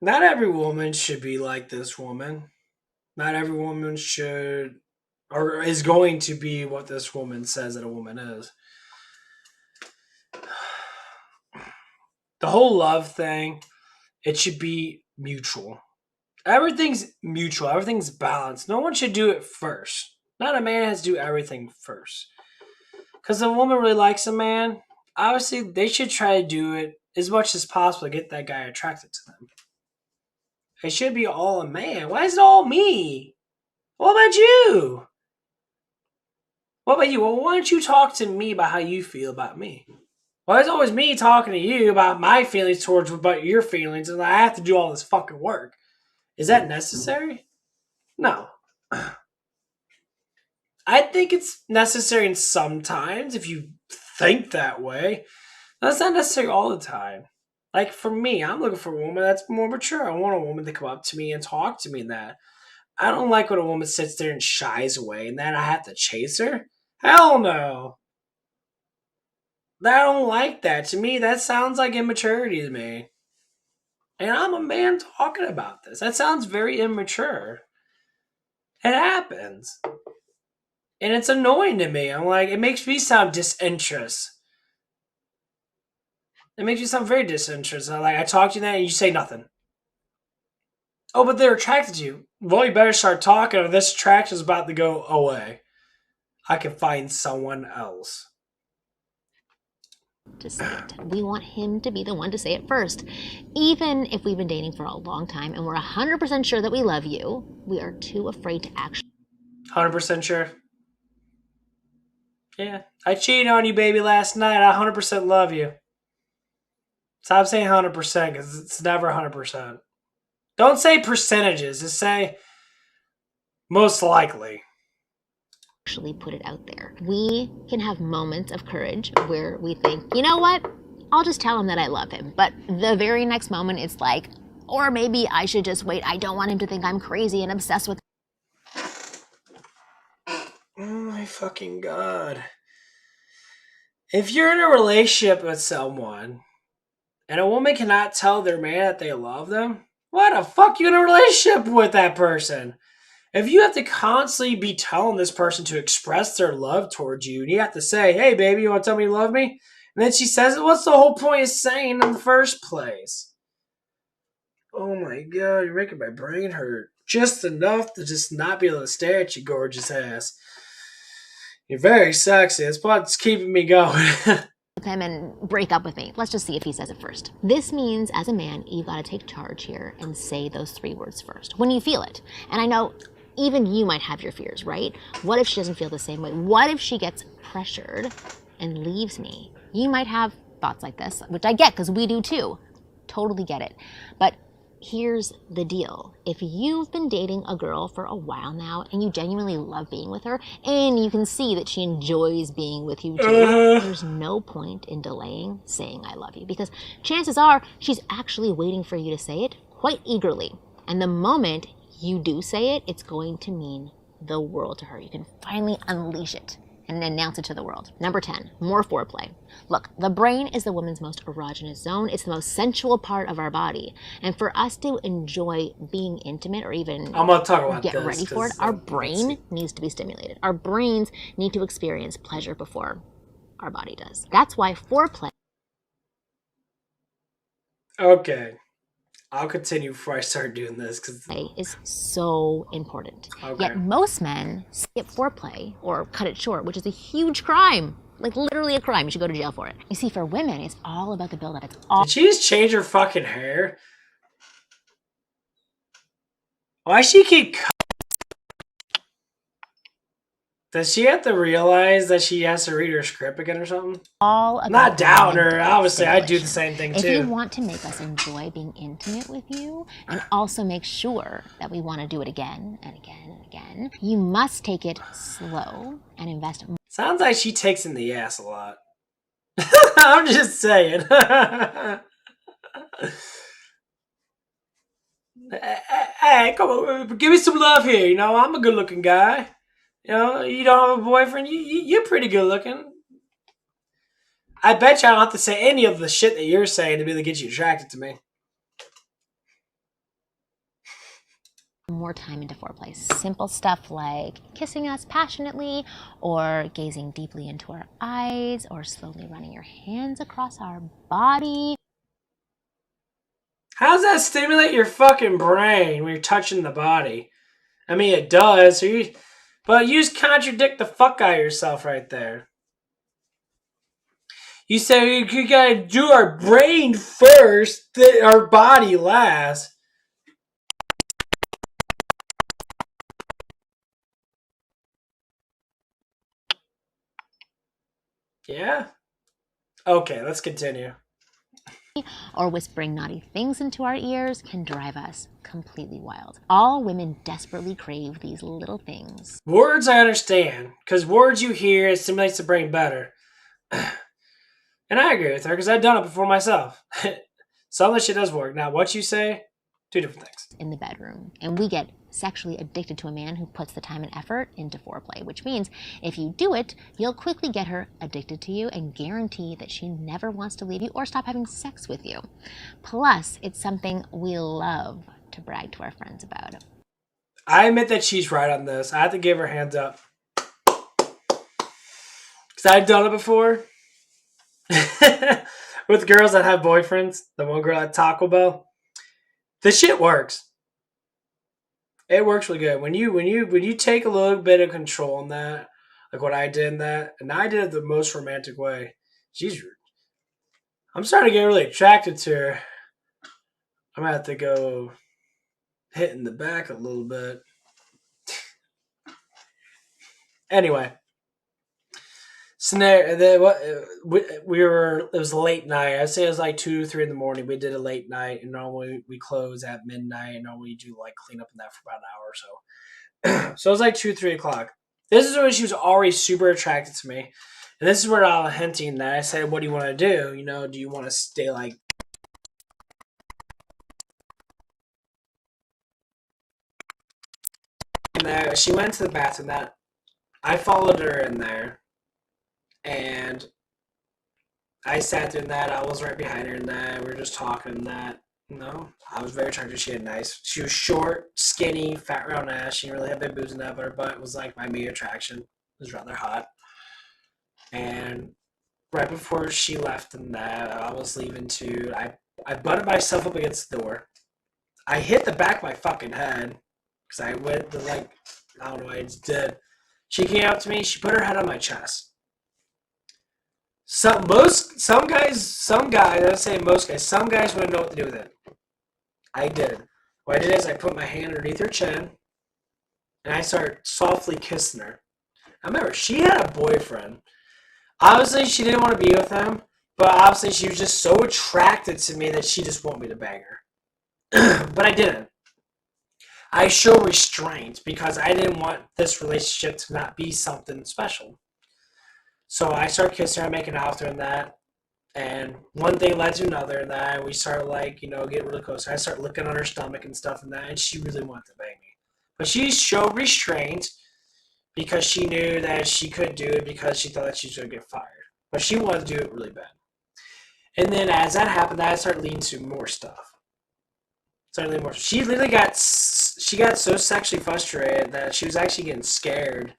Not every woman should be like this woman. Not every woman should or is going to be what this woman says that a woman is. The whole love thing, it should be mutual. Everything's mutual. Everything's balanced. No one should do it first. Not a man has to do everything first. Because a woman really likes a man, obviously they should try to do it as much as possible to get that guy attracted to them. It should be all a man. Why is it all me? What about you? What about you? Well, why don't you talk to me about how you feel about me? Why is it always me talking to you about my feelings towards about your feelings, and I have to do all this fucking work? Is that necessary? No. I think it's necessary in sometimes if you think that way. That's not necessary all the time. Like for me, I'm looking for a woman that's more mature. I want a woman to come up to me and talk to me and that. I don't like when a woman sits there and shies away and then I have to chase her. Hell no. I don't like that. To me, that sounds like immaturity to me. And I'm a man talking about this. That sounds very immature. It happens. And it's annoying to me. I'm like, it makes me sound disinterested. It makes you sound very disinterested. Like, I talk to you and you say nothing. Oh, but they're attracted to you. Well, you better start talking or this attraction is about to go away. I can find someone else. To say it. We want him to be the one to say it first. Even if we've been dating for a long time and we're 100% sure that we love you, we are too afraid to actually. 100% sure? Yeah. I cheated on you, baby, last night. I 100% love you. Stop saying 100% because it's never 100%. Don't say percentages. Just say most likely. Actually put it out there. We can have moments of courage where we think, you know what? I'll just tell him that I love him. But the very next moment it's like, or maybe I should just wait. I don't want him to think I'm crazy and obsessed with. Oh my fucking God. If you're in a relationship with someone and a woman cannot tell their man that they love them, why the fuck you in a relationship with that person? If you have to constantly be telling this person to express their love towards you, and you have to say, hey, baby, you want to tell me you love me? And then she says it, what's the whole point of saying in the first place? Oh my God, you're making my brain hurt. Just enough to just not be able to stare at you gorgeous ass. You're very sexy. It's what's keeping me going. Him and break up with me. Let's just see if he says it first. This means, as a man, you've got to take charge here and say those 3 words first when you feel it. And I know even you might have your fears, right? What if she doesn't feel the same way? What if she gets pressured and leaves me? You might have thoughts like this, which I get because we do too. Totally get it. But here's the deal. If you've been dating a girl for a while now and you genuinely love being with her and you can see that she enjoys being with you too, there's no point in delaying saying I love you, because chances are she's actually waiting for you to say it quite eagerly. And the moment you do say it, it's going to mean the world to her. You can finally unleash it and announce it to the world. Number 10, more foreplay. Look, the brain is the woman's most erogenous zone. It's the most sensual part of our body. And for us to enjoy being intimate or even I'm gonna talk about get this ready for it, our brain needs to be stimulated. Our brains need to experience pleasure before our body does. That's why foreplay Okay. I'll continue before I start doing this because is so important. Okay. Yet most men skip foreplay or cut it short, which is a huge crime. Like literally a crime. You should go to jail for it. You see, for women, it's all about the build-up. It's all. Did she just change her fucking hair? Why she keep? Does she have to realize that she has to read her script again or something? All Not about the doubting her. mental Obviously, I do the stimulation. same thing If you too. want to make us enjoy being intimate with you and also make sure that we want to do it again and again and again, you must take it slow and invest. Sounds like she takes in the ass a lot. I'm just saying. Hey, come on, give me some love here. You know, I'm a good-looking guy. You know, you don't have a boyfriend. You're pretty good-looking. I bet you I don't have to say any of the shit that you're saying to really get you attracted to me. More time into foreplay. Simple stuff like kissing us passionately, or gazing deeply into our eyes, or slowly running your hands across our body. How does that stimulate your fucking brain when you're touching the body? I mean, it does. But you just contradict the fuck out of yourself right there. You say you gotta do our brain first, our body last. Yeah? Okay, let's continue. Or whispering naughty things into our ears can drive us completely wild. All women desperately crave these little things. Words I understand, because words you hear, it stimulates the brain better. And I agree with her, because I've done it before myself. Some of the shit does work. Now, what you say, two different things. In the bedroom. And we get sexually addicted to a man who puts the time and effort into foreplay, which means if you do it, you'll quickly get her addicted to you and guarantee that she never wants to leave you or stop having sex with you. Plus, it's something we love to brag to our friends about. I admit that she's right on this. I have to give her hands up. Because I've done it before. With girls that have boyfriends. The one girl at Taco Bell. The shit works. It works really good. When you take a little bit of control on that, like what I did in that, and I did it the most romantic way. I'm starting to get really attracted to her. I'm gonna have to go hit in the back a little bit. Anyway, scenario. We were. It was a late night. I'd say it was like 2, 3 in the morning. We did a late night, and normally we close at midnight. And normally you do like clean up in that for about an hour or so. So it was like 2, 3 o'clock. This is when she was already super attracted to me, and this is where I was hinting that I said, "What do you want to do? You know, do you want to stay like?" And there, she went to the bathroom. That I followed her in there, and I sat there in that. I was right behind her in that. We were just talking in that. I was very attracted. She was short, skinny, fat round ass. She didn't really have big boobs in that, but her butt was like my main attraction. It was rather hot. And right before she left and that, I was leaving too. I butted myself up against the door. I hit the back of my fucking head because I went to like, I don't know, I just did. She came up to me. She put her head on my chest. Some guys, I say most guys, some guys wouldn't know what to do with it. I did. What I did is I put my hand underneath her chin and I started softly kissing her. I remember she had a boyfriend. Obviously, she didn't want to be with him, but obviously she was just so attracted to me that she just wanted me to bang her. But I didn't. I show restraint because I didn't want this relationship to not be something special. So I started kissing her, making out with her and that. And one thing led to another and that. And we started getting really close. I started looking on her stomach and stuff and that. And she really wanted to bang me. But she showed restraint because she knew that she could do it because she thought that she was going to get fired. But she wanted to do it really bad. And then as that happened, that started leading to more stuff. She literally got so sexually frustrated that she was actually getting scared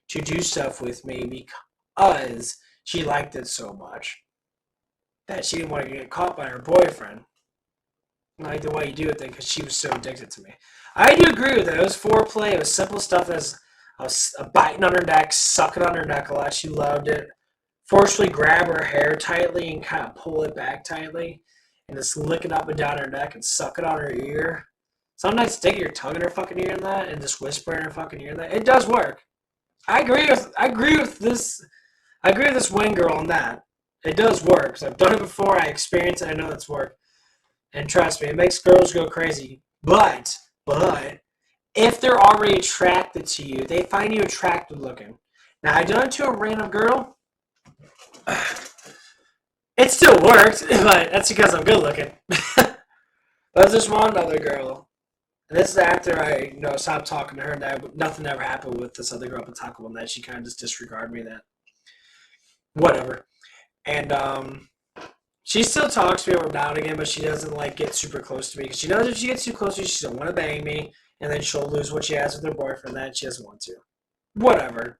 to do stuff with me because she liked it so much that she didn't want to get caught by her boyfriend. Like the way you do it, because she was so addicted to me. I do agree with it. It was foreplay. It was simple stuff. I was biting on her neck, sucking on her neck a lot. She loved it. Forcefully grab her hair tightly and kind of pull it back tightly. And just lick it up and down her neck and suck it on her ear. Sometimes stick your tongue in her fucking ear and that and just whisper in her fucking ear and that. It does work. I agree with this. I agree with this wing girl on that. It does work. 'Cause I've done it before. I experienced it. I know it's work. And trust me, it makes girls go crazy. But if they're already attracted to you, they find you attractive looking. Now I done it to a random girl. It still worked, but that's because I'm good looking. There's this one other girl. And this is after I, stopped talking to her. And nothing ever happened with this other girl up in Taco Bell. That she kind of just disregarded me. That whatever. And she still talks to me every now and again, but she doesn't like get super close to me because she knows if she gets too close to me, she doesn't want to bang me, and then she'll lose what she has with her boyfriend. That she doesn't want to. Whatever.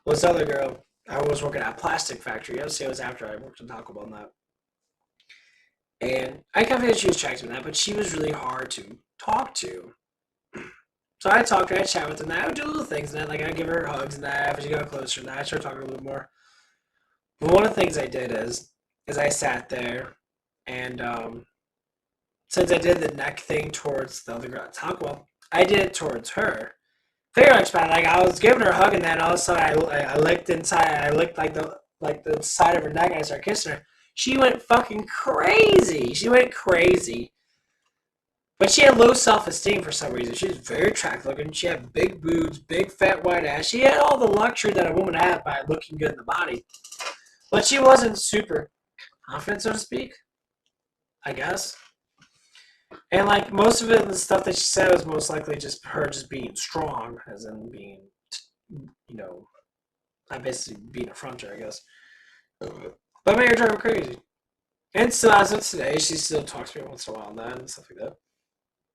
Well, this other girl, I was working at a plastic factory. Obviously, it was after I worked in Taco Bell and that. And I kind of figured she was attracted to that, but she was really hard to talk to. So I talked to her, I chat with her, and I would do little things, and then, like, I'd give her hugs, and that after she got closer, and I started talking a little bit more. But one of the things I did is I sat there, and since I did the neck thing towards the other girl at Taco Bell, I did it towards her. Very much bad. Like, I was giving her a hug, and then all of a sudden I licked inside, and I licked like the side of her neck, and I started kissing her. She went fucking crazy. She went crazy. But she had low self-esteem for some reason. She was very attractive looking. She had big boobs, big fat white ass. She had all the luxury that a woman had by looking good in the body. But she wasn't super confident, so to speak. I guess. And like most of it, the stuff that she said was most likely just her just being strong, as in being, not basically being a fronter, I guess. But made her drive her crazy. And still, as of today, she still talks to me once in a while on that and stuff like that.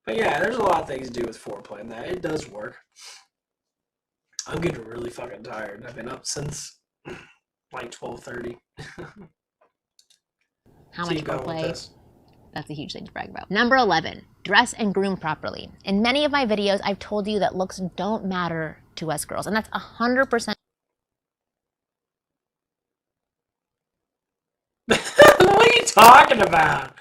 But yeah, there's a lot of things to do with foreplay and that. It does work. I'm getting really fucking tired. I've been up since like 12:30. How much foreplay? That's a huge thing to brag about. Number 11, dress and groom properly. In many of my videos, I've told you that looks don't matter to us girls, and that's 100%. What are you talking about?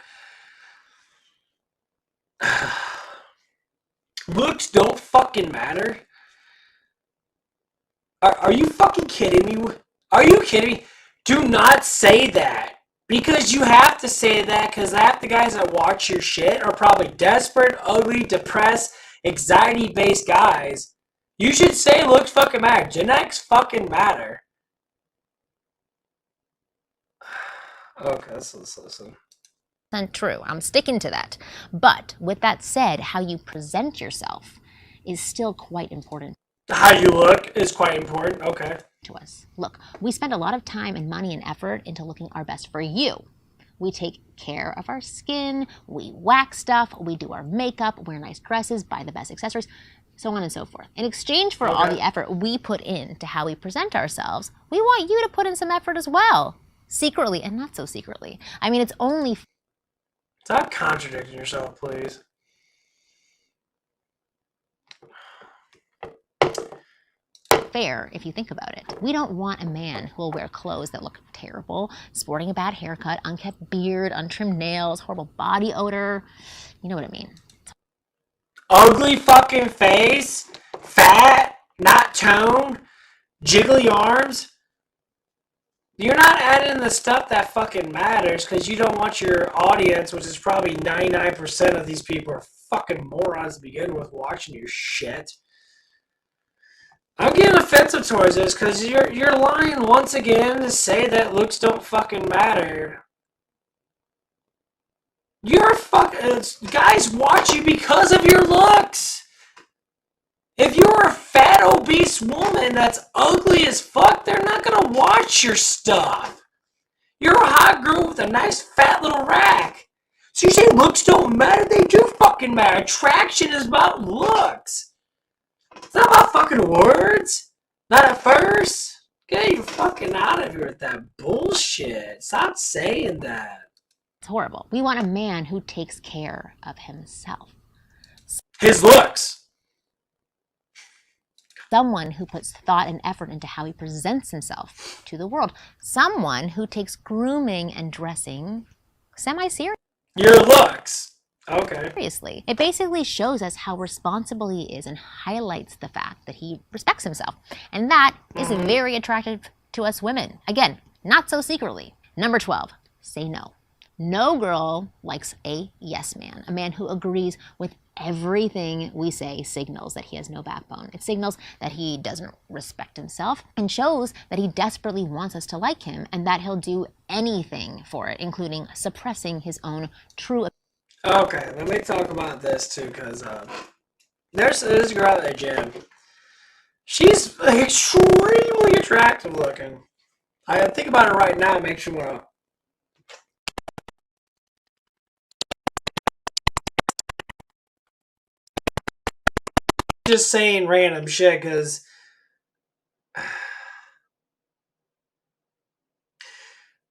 Looks don't fucking matter? Are you fucking kidding me? Are you kidding me? Do not say that. Because you have to say that because half the guys that watch your shit are probably desperate, ugly, depressed, anxiety-based guys. You should say looks fucking matter. Genetics fucking matter. Okay, let's listen. True. I'm sticking to that. But with that said, how you present yourself is still quite important. How you look is quite important. Okay. To us. Look, we spend a lot of time and money and effort into looking our best for you. We take care of our skin, we wax stuff, we do our makeup, wear nice dresses, buy the best accessories, so on and so forth. In exchange for all the effort we put into how we present ourselves, we want you to put in some effort as well. Secretly and not so secretly. I mean, it's only... Stop contradicting yourself, please. Fair if you think about it. We don't want a man who will wear clothes that look terrible, sporting a bad haircut, unkept beard, untrimmed nails, horrible body odor. You know what I mean. Ugly fucking face, fat, not toned, jiggly arms. You're not adding the stuff that fucking matters because you don't want your audience, which is probably 99% of these people are fucking morons to begin with watching your shit. I'm getting offensive towards this because you're lying once again to say that looks don't fucking matter. You're fucking... Guys watch you because of your looks. If you're a fat, obese woman that's ugly as fuck, they're not gonna watch your stuff. You're a hot girl with a nice fat little rack. So you say looks don't matter? They do fucking matter. Attraction is about looks. It's not about fucking words. Not at first. Get you fucking out of here with that bullshit. Stop saying that. It's horrible. We want a man who takes care of himself. His looks. Someone who puts thought and effort into how he presents himself to the world. Someone who takes grooming and dressing semi-serious. Your looks. Okay. seriously. It basically shows us how responsible he is and highlights the fact that he respects himself. And that is very attractive to us women. Again, not so secretly. Number 12, say no. No girl likes a yes man. A man who agrees with everything we say signals that he has no backbone. It signals that he doesn't respect himself and shows that he desperately wants us to like him and that he'll do anything for it, including suppressing his own true. Okay, let me talk about this too, because there's this girl at the gym. She's extremely attractive looking. I think about it right now, it makes you want to. Just saying random shit, because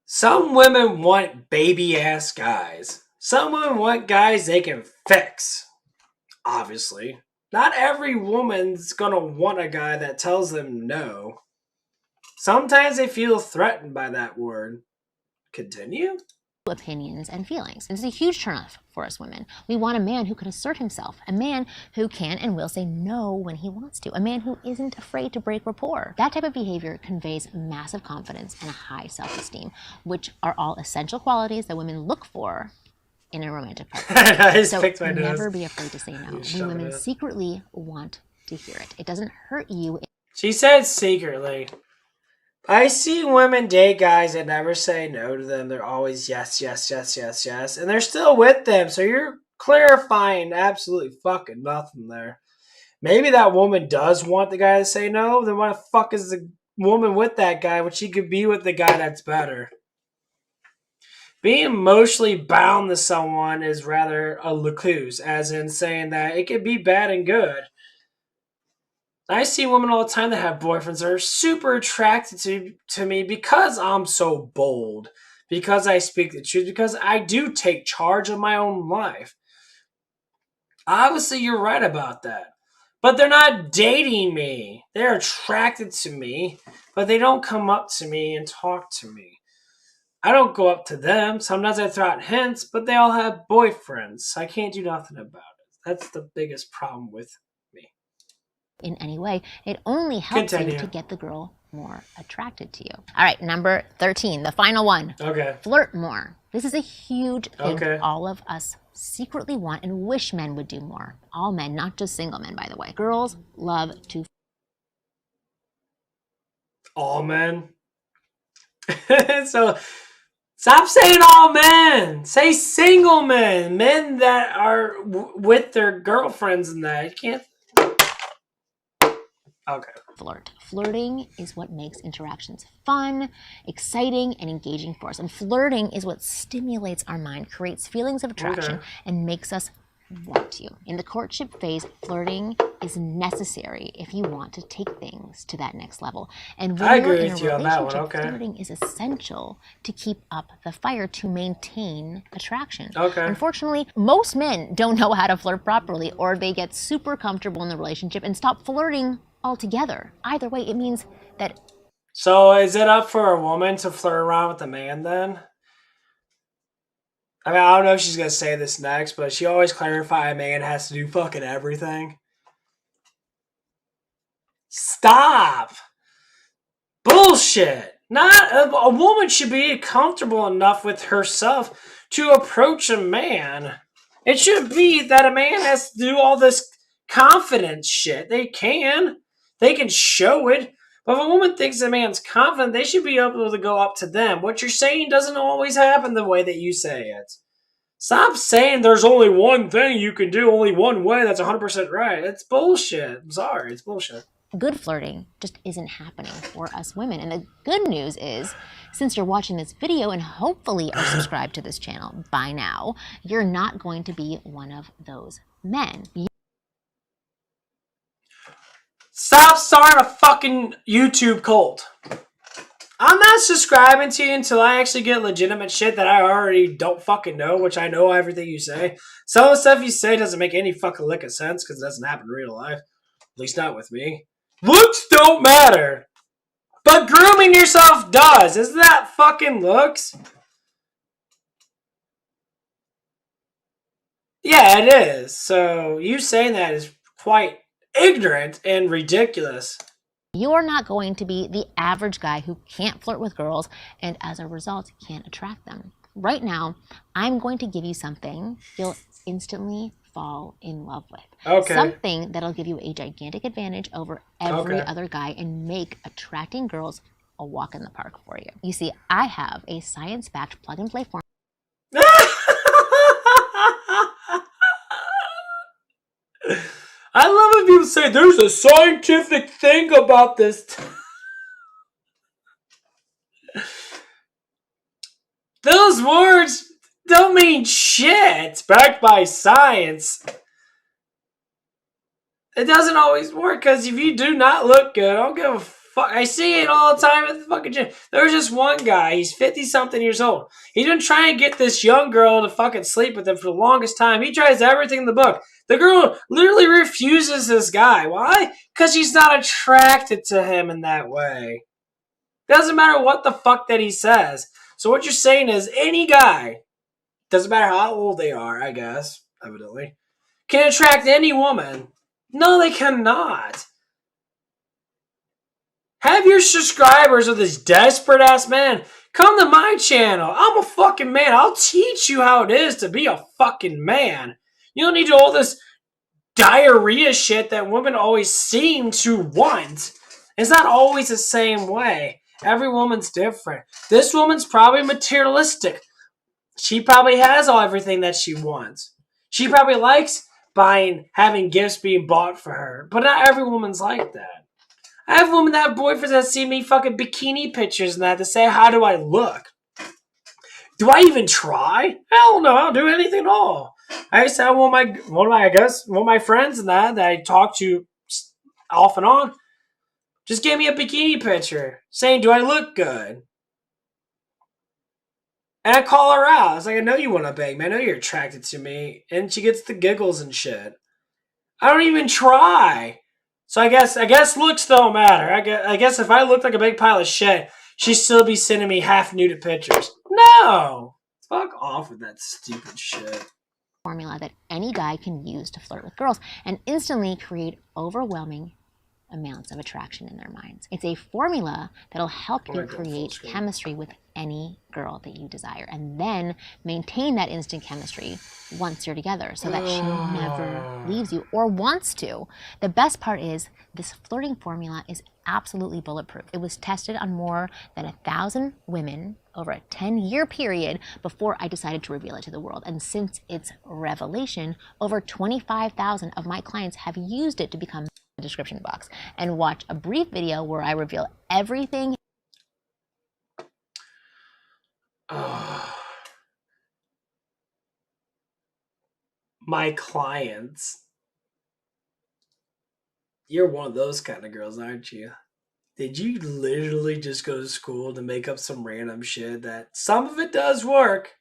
some women want baby ass guys. Some women want guys they can fix. Obviously. Not every woman's gonna want a guy that tells them no. Sometimes they feel threatened by that word. Continue? Opinions and feelings. It's a huge turnoff for us women. We want a man who can assert himself, a man who can and will say no when he wants to, a man who isn't afraid to break rapport. That type of behavior conveys massive confidence and a high self-esteem, which are all essential qualities that women look for in a romantic partner. So never be afraid to say no. We women secretly want to hear it. It doesn't hurt you. She said secretly. I see women date guys that never say no to them. They're always yes, yes, yes, yes, yes. And they're still with them. So you're clarifying absolutely fucking nothing there. Maybe that woman does want the guy to say no. Then why the fuck is the woman with that guy when she could be with the guy that's better? Being emotionally bound to someone is rather a recluse, as in saying that it could be bad and good. I see women all the time that have boyfriends that are super attracted to me because I'm so bold, because I speak the truth, because I do take charge of my own life. Obviously, you're right about that. But they're not dating me. They're attracted to me, but they don't come up to me and talk to me. I don't go up to them. Sometimes I throw out hints, but they all have boyfriends. I can't do nothing about it. That's the biggest problem with me. In any way, it only helps you to get the girl more attracted to you. All right, number 13, the final one. Okay. Flirt more. This is a huge thing all of us secretly want and wish men would do more. All men, not just single men, by the way. Girls love to. All men? So stop saying all men. Say single men. Men that are with their girlfriends and that. You can't. Okay. Flirt. Flirting is what makes interactions fun, exciting, and engaging for us. And flirting is what stimulates our mind, creates feelings of attraction, and makes us want you. In the courtship phase, flirting is necessary if you want to take things to that next level. And when you're in a relationship, flirting is essential to keep up the fire, to maintain attraction. Unfortunately, most men don't know how to flirt properly, or they get super comfortable in the relationship and stop flirting altogether. Either way, it means that. So is it up for a woman to flirt around with a man then? I mean, I don't know if she's going to say this next, but she always clarify a man has to do fucking everything. Stop! Bullshit! Not a woman should be comfortable enough with herself to approach a man. It should be that a man has to do all this confidence shit. They can show it. But if a woman thinks a man's confident, they should be able to go up to them. What you're saying doesn't always happen the way that you say it. Stop saying there's only one thing you can do, only one way that's 100% right. It's bullshit. I'm sorry, it's bullshit. Good flirting just isn't happening for us women. And the good news is, since you're watching this video and hopefully are subscribed to this channel by now, you're not going to be one of those men. Stop starting a fucking YouTube cult. I'm not subscribing to you until I actually get legitimate shit that I already don't fucking know, which I know everything you say. Some of the stuff you say doesn't make any fucking lick of sense because it doesn't happen in real life. At least not with me. Looks don't matter. But grooming yourself does. Isn't that fucking looks? Yeah, it is. So you saying that is quite ignorant and ridiculous. You're not going to be the average guy who can't flirt with girls and as a result can't attract them. Right now, I'm going to give you something you'll instantly fall in love with. Okay. Something that'll give you a gigantic advantage over every other guy and make attracting girls a walk in the park for you. You see, I have a science-backed plug-and-play formula. I love when people say there's a scientific thing about this. Those words don't mean shit. Backed by science. It doesn't always work because if you do not look good, I don't give a fuck. I see it all the time at the fucking gym. There's just one guy. He's 50-something years old. He's been trying to get this young girl to fucking sleep with him for the longest time. He tries everything in the book. The girl literally refuses this guy. Why? Because she's not attracted to him in that way. Doesn't matter what the fuck that he says. So what you're saying is any guy, doesn't matter how old they are, I guess, evidently, can attract any woman. No, they cannot. Have your subscribers of this desperate ass man come to my channel. I'm a fucking man. I'll teach you how it is to be a fucking man. You don't need all this diarrhea shit that women always seem to want. It's not always the same way. Every woman's different. This woman's probably materialistic. She probably has everything that she wants. She probably likes having gifts being bought for her. But not every woman's like that. I have women that have boyfriends that see me fucking bikini pictures and that to say, how do I look? Do I even try? Hell no, I don't do anything at all. I used to have one of my friends and that I talk to off and on just gave me a bikini picture saying, do I look good? And I call her out. I was like, I know you want to bang, man. I know you're attracted to me. And she gets the giggles and shit. I don't even try. So I guess looks don't matter. I guess if I looked like a big pile of shit, she'd still be sending me half nuded pictures. No! Fuck off with that stupid shit. Formula that any guy can use to flirt with girls and instantly create overwhelming amounts of attraction in their minds. It's a formula that'll help you create chemistry with any girl that you desire and then maintain that instant chemistry once you're together so that she never leaves you or wants to. The best part is this flirting formula is absolutely bulletproof. It was tested on more than 1,000 women over a 10-year period before I decided to reveal it to the world. And since its revelation, over 25,000 of my clients have used it to become the description box and watch a brief video where I reveal everything. My clients. You're one of those kind of girls, aren't you? Did you literally just go to school to make up some random shit that some of it does work,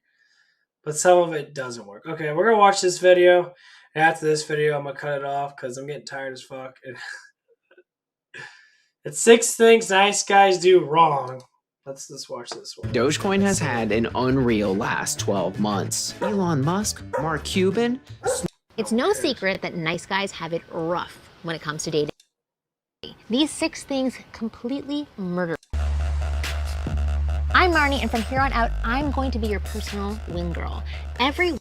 but some of it doesn't work? Okay, we're going to watch this video. And after this video, I'm going to cut it off because I'm getting tired as fuck. It's 6 things nice guys do wrong. Let's just watch this one. Dogecoin has had an unreal last 12 months. Elon Musk, Mark Cuban. It's no secret that nice guys have it rough when it comes to dating. These 6 things completely murder. I'm Marni, and from here on out, I'm going to be your personal wing girl. Every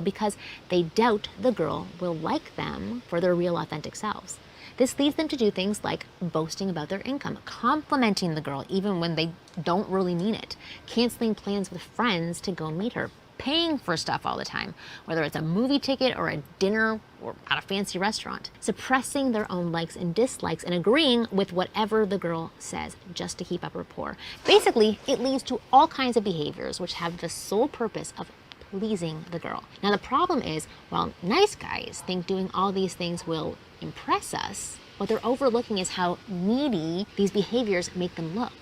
because they doubt the girl will like them for their real authentic selves. This leads them to do things like boasting about their income, complimenting the girl even when they don't really mean it, canceling plans with friends to go meet her, paying for stuff all the time, whether it's a movie ticket or a dinner or at a fancy restaurant, suppressing their own likes and dislikes and agreeing with whatever the girl says just to keep up rapport. Basically, it leads to all kinds of behaviors which have the sole purpose of pleasing the girl. Now the problem is, while nice guys think doing all these things will impress us, what they're overlooking is how needy these behaviors make them look.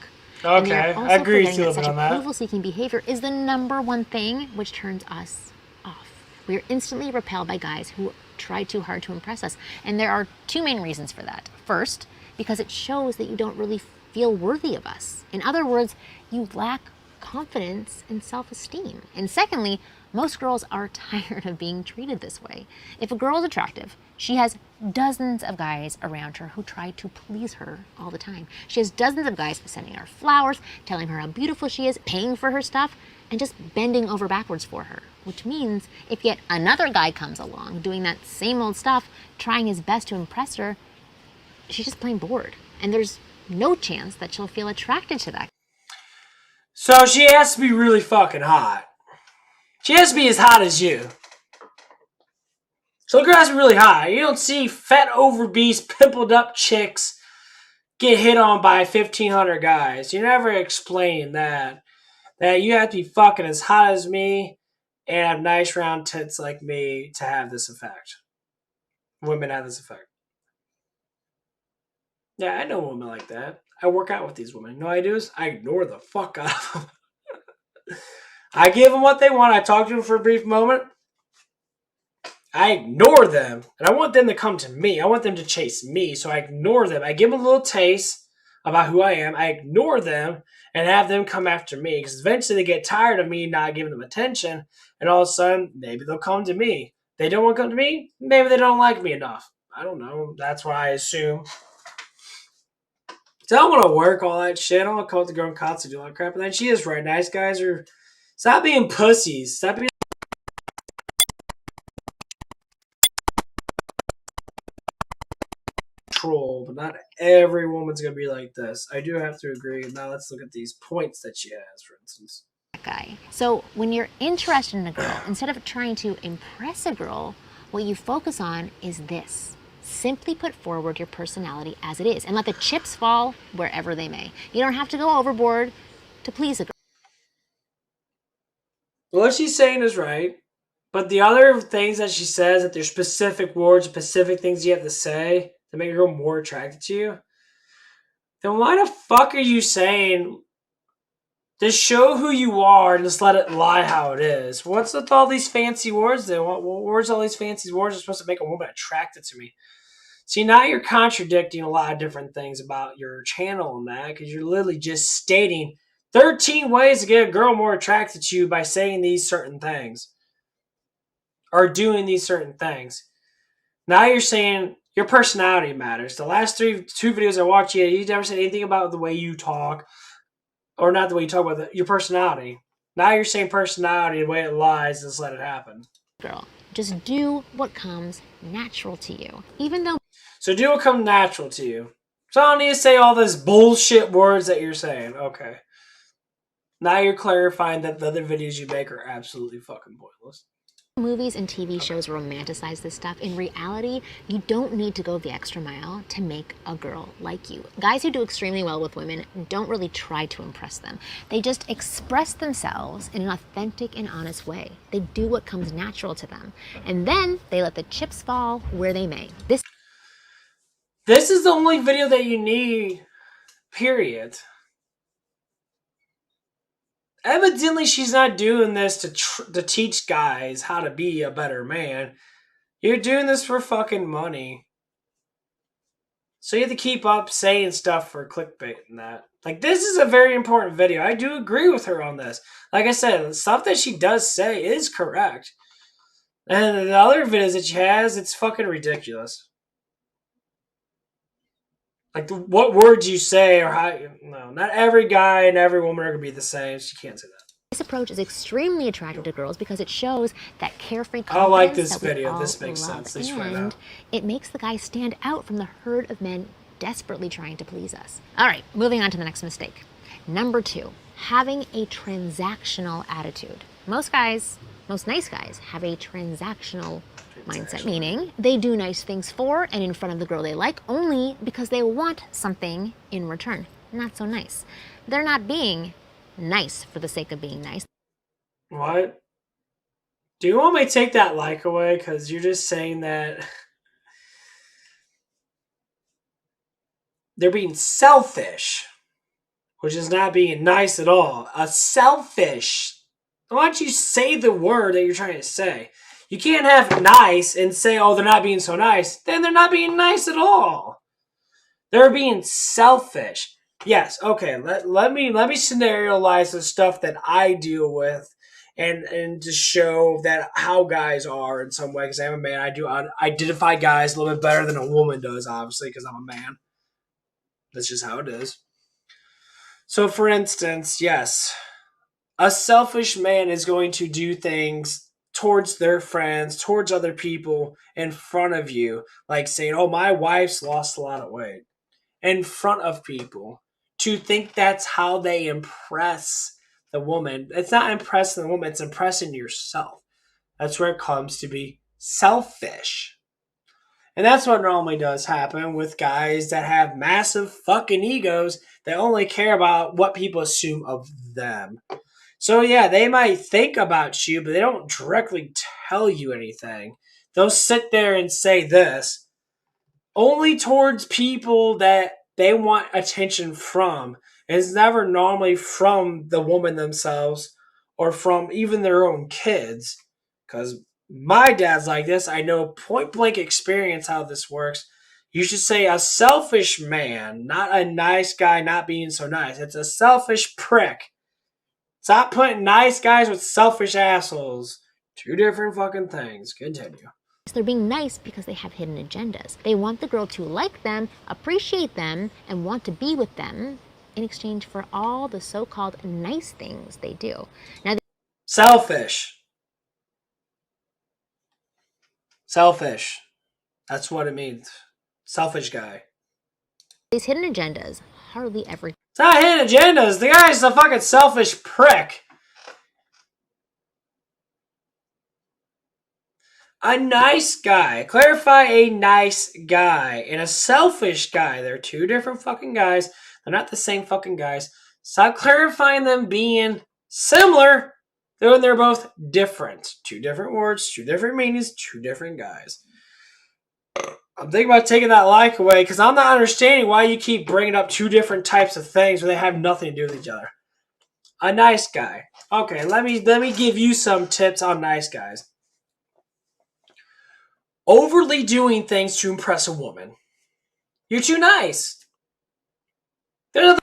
Okay, I agree with you that such on that. approval-seeking behavior is the #1 thing which turns us off. We are instantly repelled by guys who try too hard to impress us, and there are 2 main reasons for that. First, because it shows that you don't really feel worthy of us. In other words, you lack confidence and self-esteem. And secondly, Most girls are tired of being treated this way. If a girl is attractive, she has dozens of guys around her who try to please her all the time. She has dozens of guys sending her flowers, telling her how beautiful she is, paying for her stuff, and just bending over backwards for her. Which means if yet another guy comes along doing that same old stuff, trying his best to impress her, she's just plain bored. And there's no chance that she'll feel attracted to that. So she has to be really fucking hot. She has to be as hot as you. So the girl has to be really hot. You don't see fat, obese, pimpled up chicks get hit on by 1,500 guys. You never explain that. That you have to be fucking as hot as me and have nice round tits like me to have this effect. Women have this effect. Yeah, I know women like that. I work out with these women. You know what I do is I ignore the fuck out of them. I give them what they want. I talk to them for a brief moment. I ignore them. And I want them to come to me. I want them to chase me. So I ignore them. I give them a little taste about who I am. I ignore them and have them come after me. Because eventually they get tired of me not giving them attention. And all of a sudden, maybe they'll come to me. They don't want to come to me. Maybe they don't like me enough. I don't know. That's what I assume. So I don't want to work all that shit. I don't want to come up to girl and constantly do all that crap. And then she is right. Nice guys are... Stop being pussies. Stop being... Troll, but not every woman's going to be like this. I do have to agree. Now let's look at these points that she has, for instance. Guy. So when you're interested in a girl, instead of trying to impress a girl, what you focus on is this. Simply put forward your personality as it is and let the chips fall wherever they may. You don't have to go overboard to please a girl. What she's saying is right, but the other things that she says, that there's specific words, specific things you have to say to make a girl more attracted to you, then why the fuck are you saying... Just show who you are and just let it lie how it is. What's with all these fancy words then? What words all these fancy words are supposed to make a woman attracted to me? See, now you're contradicting a lot of different things about your channel and that, because you're literally just stating 13 ways to get a girl more attracted to you by saying these certain things. Or doing these certain things. Now you're saying your personality matters. The last two videos I watched, you never said anything about the way you talk. Or not the way you talk about your personality. Now you're saying personality, the way it lies, just let it happen. Girl, just do what comes natural to you. Even though... So do what comes natural to you. So I don't need to say all this bullshit words that you're saying. Okay. Now you're clarifying that the other videos you make are absolutely fucking pointless. Movies and TV shows romanticize this stuff. In reality, you don't need to go the extra mile to make a girl like you. Guys who do extremely well with women don't really try to impress them. They just express themselves in an authentic and honest way. They do what comes natural to them. And then they let the chips fall where they may. This is the only video that you need, period. Evidently, she's not doing this to teach guys how to be a better man. You're doing this for fucking money. So you have to keep up saying stuff for clickbait and that. Like, this is a very important video. I do agree with her on this. Like I said, the stuff that she does say is correct. And the other videos that she has, it's fucking ridiculous. Like, what words you say or how... No, not every guy and every woman are going to be the same. She can't say that. This approach is extremely attractive to girls because it shows that carefree confidence. I like this that we video. all This makes love. sense. At least right now. And it makes the guy stand out from the herd of men desperately trying to please us. All right, moving on to the next mistake. Number 2, having a transactional attitude. Most nice guys have a transactional mindset, meaning they do nice things for and in front of the girl they like only because they want something in return. Not so nice. They're not being nice for the sake of being nice. What? Do you want me to take that like away? Because you're just saying that they're being selfish, which is not being nice at all. A selfish. Why don't you say the word that you're trying to say? You can't have nice and say, oh, they're not being so nice. Then they're not being nice at all. They're being selfish. Yes, okay, let me scenarialize the stuff that I deal with and to show that how guys are in some way. Because I'm a man, I do identify guys a little bit better than a woman does, obviously, because I'm a man. That's just how it is. So, for instance, yes, a selfish man is going to do things towards their friends, towards other people in front of you, like saying, "Oh, my wife's lost a lot of weight," in front of people, to think that's how they impress the woman. It's not impressing the woman, it's impressing yourself. That's where it comes to be selfish. And that's what normally does happen with guys that have massive fucking egos that only care about what people assume of them. So yeah, they might think about you, but they don't directly tell you anything. They'll sit there and say this only towards people that they want attention from. It's never normally from the woman themselves or from even their own kids. Because my dad's like this. I know point blank experience how this works. You should say a selfish man, not a nice guy not being so nice. It's a selfish prick. Stop putting nice guys with selfish assholes. Two different fucking things. Continue. They're being nice because they have hidden agendas. They want the girl to like them, appreciate them, and want to be with them in exchange for all the so-called nice things they do. Now, Selfish. Selfish. That's what it means. Selfish guy. these hidden agendas hardly ever It's not hidden agendas. The guy's a fucking selfish prick. A nice guy. Clarify a nice guy and a selfish guy. They're two different fucking guys. They're not the same fucking guys. Stop clarifying them being similar when they're both different. Two different words, two different meanings, two different guys. I'm thinking about taking that like away because I'm not understanding why you keep bringing up two different types of things when they have nothing to do with each other. A nice guy. Okay, let me give you some tips on nice guys. Overly doing things to impress a woman. You're too nice. There's a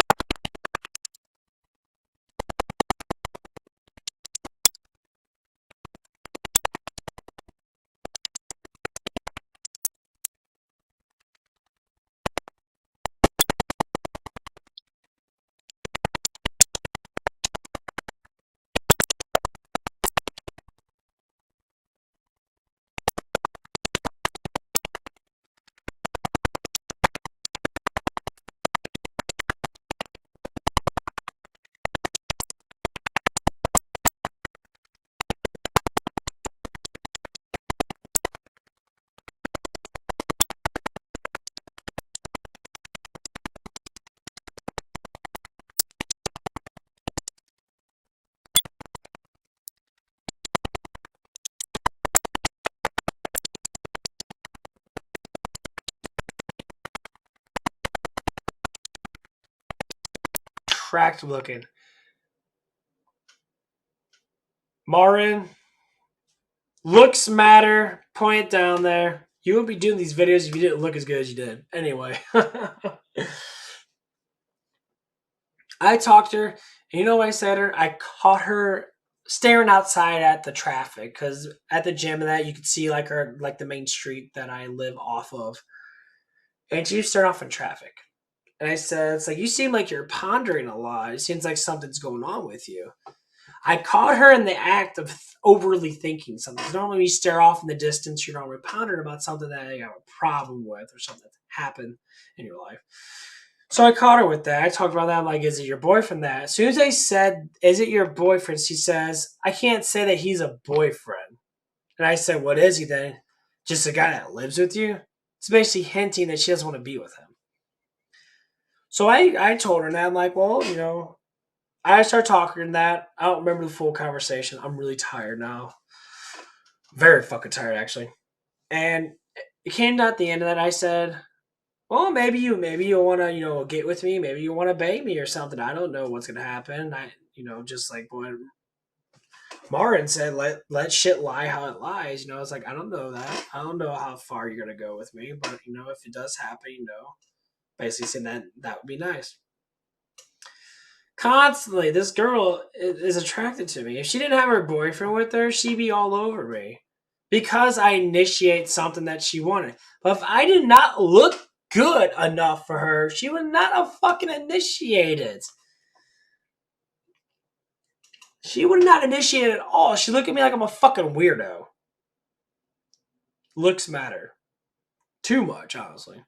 cracked looking. Marin, looks matter. Point it down there. You wouldn't be doing these videos if you didn't look as good as you did. Anyway. I talked to her, and you know what I said to her? I caught her staring outside at the traffic because at the gym and that you could see like the main street that I live off of. And she was staring off in traffic. And I said, it's like you seem like you're pondering a lot. It seems like something's going on with you. I caught her in the act of overly thinking something. Normally, when you stare off in the distance, you're normally pondering about something that you have a problem with or something that's happened in your life. So I caught her with that. I talked about that. I'm like, is it your boyfriend that? As soon as I said, is it your boyfriend? She says, I can't say that he's a boyfriend. And I said, what is he then? Just a guy that lives with you? It's basically hinting that she doesn't want to be with him. So I told her that. I'm like, well, I started talking that. I don't remember the full conversation. I'm really tired now. Very fucking tired, actually. And it came down at the end of that. I said, well, maybe you'll want to, get with me. Maybe you want to bait me or something. I don't know what's going to happen. Just like what Marin said, let shit lie how it lies. It's like, I don't know that. I don't know how far you're going to go with me. But, if it does happen, basically saying that would be nice. Constantly, this girl is attracted to me. If she didn't have her boyfriend with her, she'd be all over me. Because I initiate something that she wanted. But if I did not look good enough for her, she would not have fucking initiated. She would not initiate at all. She looked at me like I'm a fucking weirdo. Looks matter. Too much, honestly.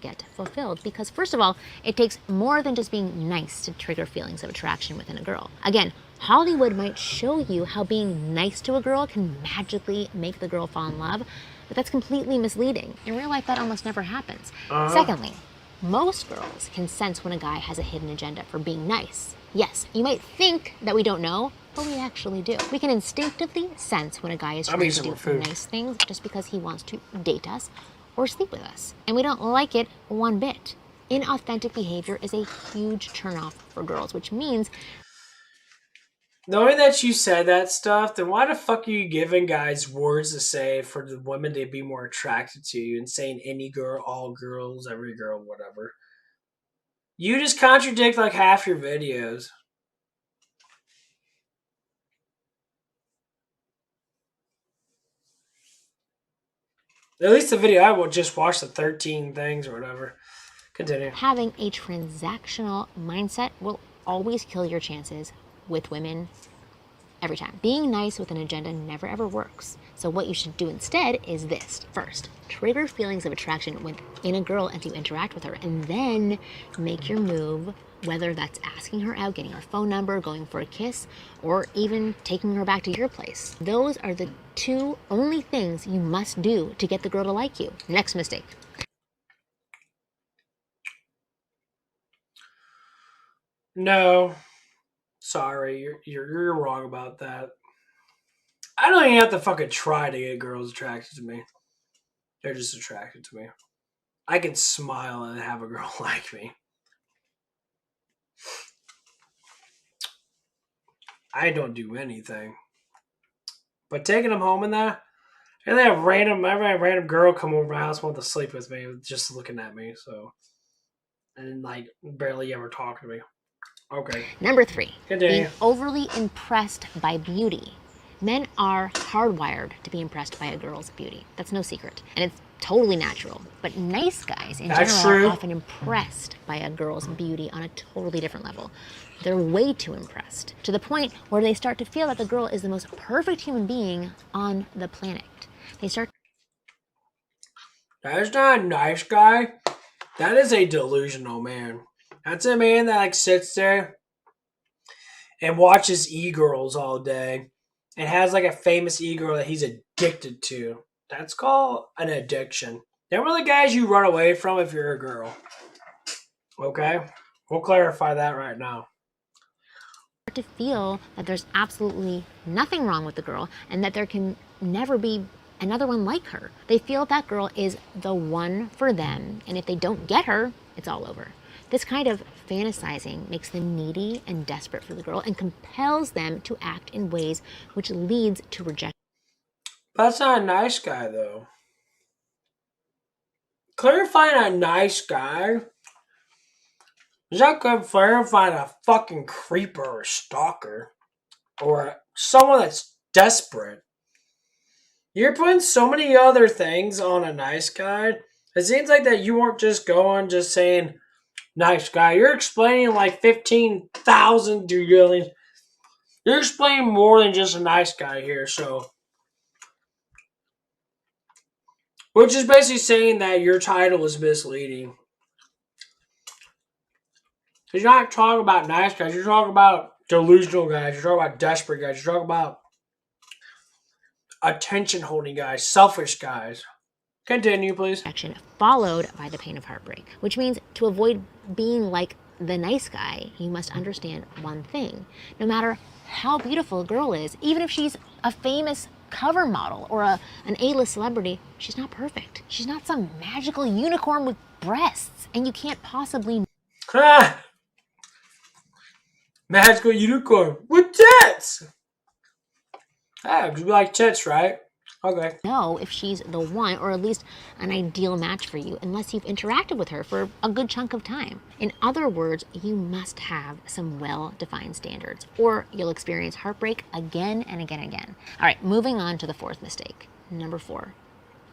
Get fulfilled because first of all, it takes more than just being nice to trigger feelings of attraction within a girl. Again, Hollywood might show you how being nice to a girl can magically make the girl fall in love, but that's completely misleading. In real life, that almost never happens. Secondly, most girls can sense when a guy has a hidden agenda for being nice. Yes, you might think that we don't know, but we actually do. We can instinctively sense when a guy is trying to do nice things just because he wants to date us or sleep with us. And we don't like it one bit. Inauthentic behavior is a huge turnoff for girls, which means knowing that you said that stuff, then why the fuck are you giving guys words to say for the women to be more attracted to you and saying any girl, all girls, every girl, whatever? You just contradict like half your videos. At least the video I will just watch the 13 things or whatever. Continue. having a transactional mindset will always kill your chances with women every time. Being nice with an agenda never ever works. So what you should do instead is this. First, trigger feelings of attraction within a girl as you interact with her, and then make your move, whether that's asking her out, getting her phone number, going for a kiss, or even taking her back to your place. Those are the two only things you must do to get the girl to like you. Next mistake. No. Sorry, you're wrong about that. I don't even have to fucking try to get girls attracted to me. They're just attracted to me. I can smile and have a girl like me. I don't do anything. But taking them home and that, and they have random girl come over my house and want to sleep with me just looking at me, so and like barely ever talking to me. Okay. Number 3, Continue. being overly impressed by beauty. Men are hardwired to be impressed by a girl's beauty. That's no secret. And it's totally natural. But nice guys in general are often impressed by a girl's beauty on a totally different level. They're way too impressed, to the point where they start to feel that the girl is the most perfect human being on the planet. They start. That is not a nice guy. That is a delusional man. That's a man that like sits there and watches e-girls all day and has like a famous e-girl that he's addicted to. That's called an addiction. Them are the guys you run away from if you're a girl. Okay? We'll clarify that right now. To feel that there's absolutely nothing wrong with the girl and that there can never be another one like her. They feel that girl is the one for them, and if they don't get her, it's all over. This kind of fantasizing makes them needy and desperate for the girl and compels them to act in ways which leads to rejection. That's not a nice guy, though. Clarifying a nice guy is not clarifying a fucking creeper or stalker or someone that's desperate. You're putting so many other things on a nice guy. It seems like that you weren't just going, just saying, nice guy. You're explaining like 15,000 drillion. You're explaining more than just a nice guy here, so. Which is basically saying that your title is misleading. Because you're not talking about nice guys. You're talking about delusional guys. You're talking about desperate guys. You're talking about attention-holding guys. Selfish guys. Continue, please. Followed by the pain of heartbreak. Which means to avoid being like the nice guy, you must understand one thing. No matter how beautiful a girl is, even if she's a famous cover model or an A-list celebrity, she's not perfect. She's not some magical unicorn with breasts, and you can't possibly. Magical unicorn with tits. Ah, you like tits, right? Okay. Know if she's the one or at least an ideal match for you unless you've interacted with her for a good chunk of time. In other words, you must have some well-defined standards or you'll experience heartbreak again and again and again. All right, moving on to the fourth mistake. Number 4,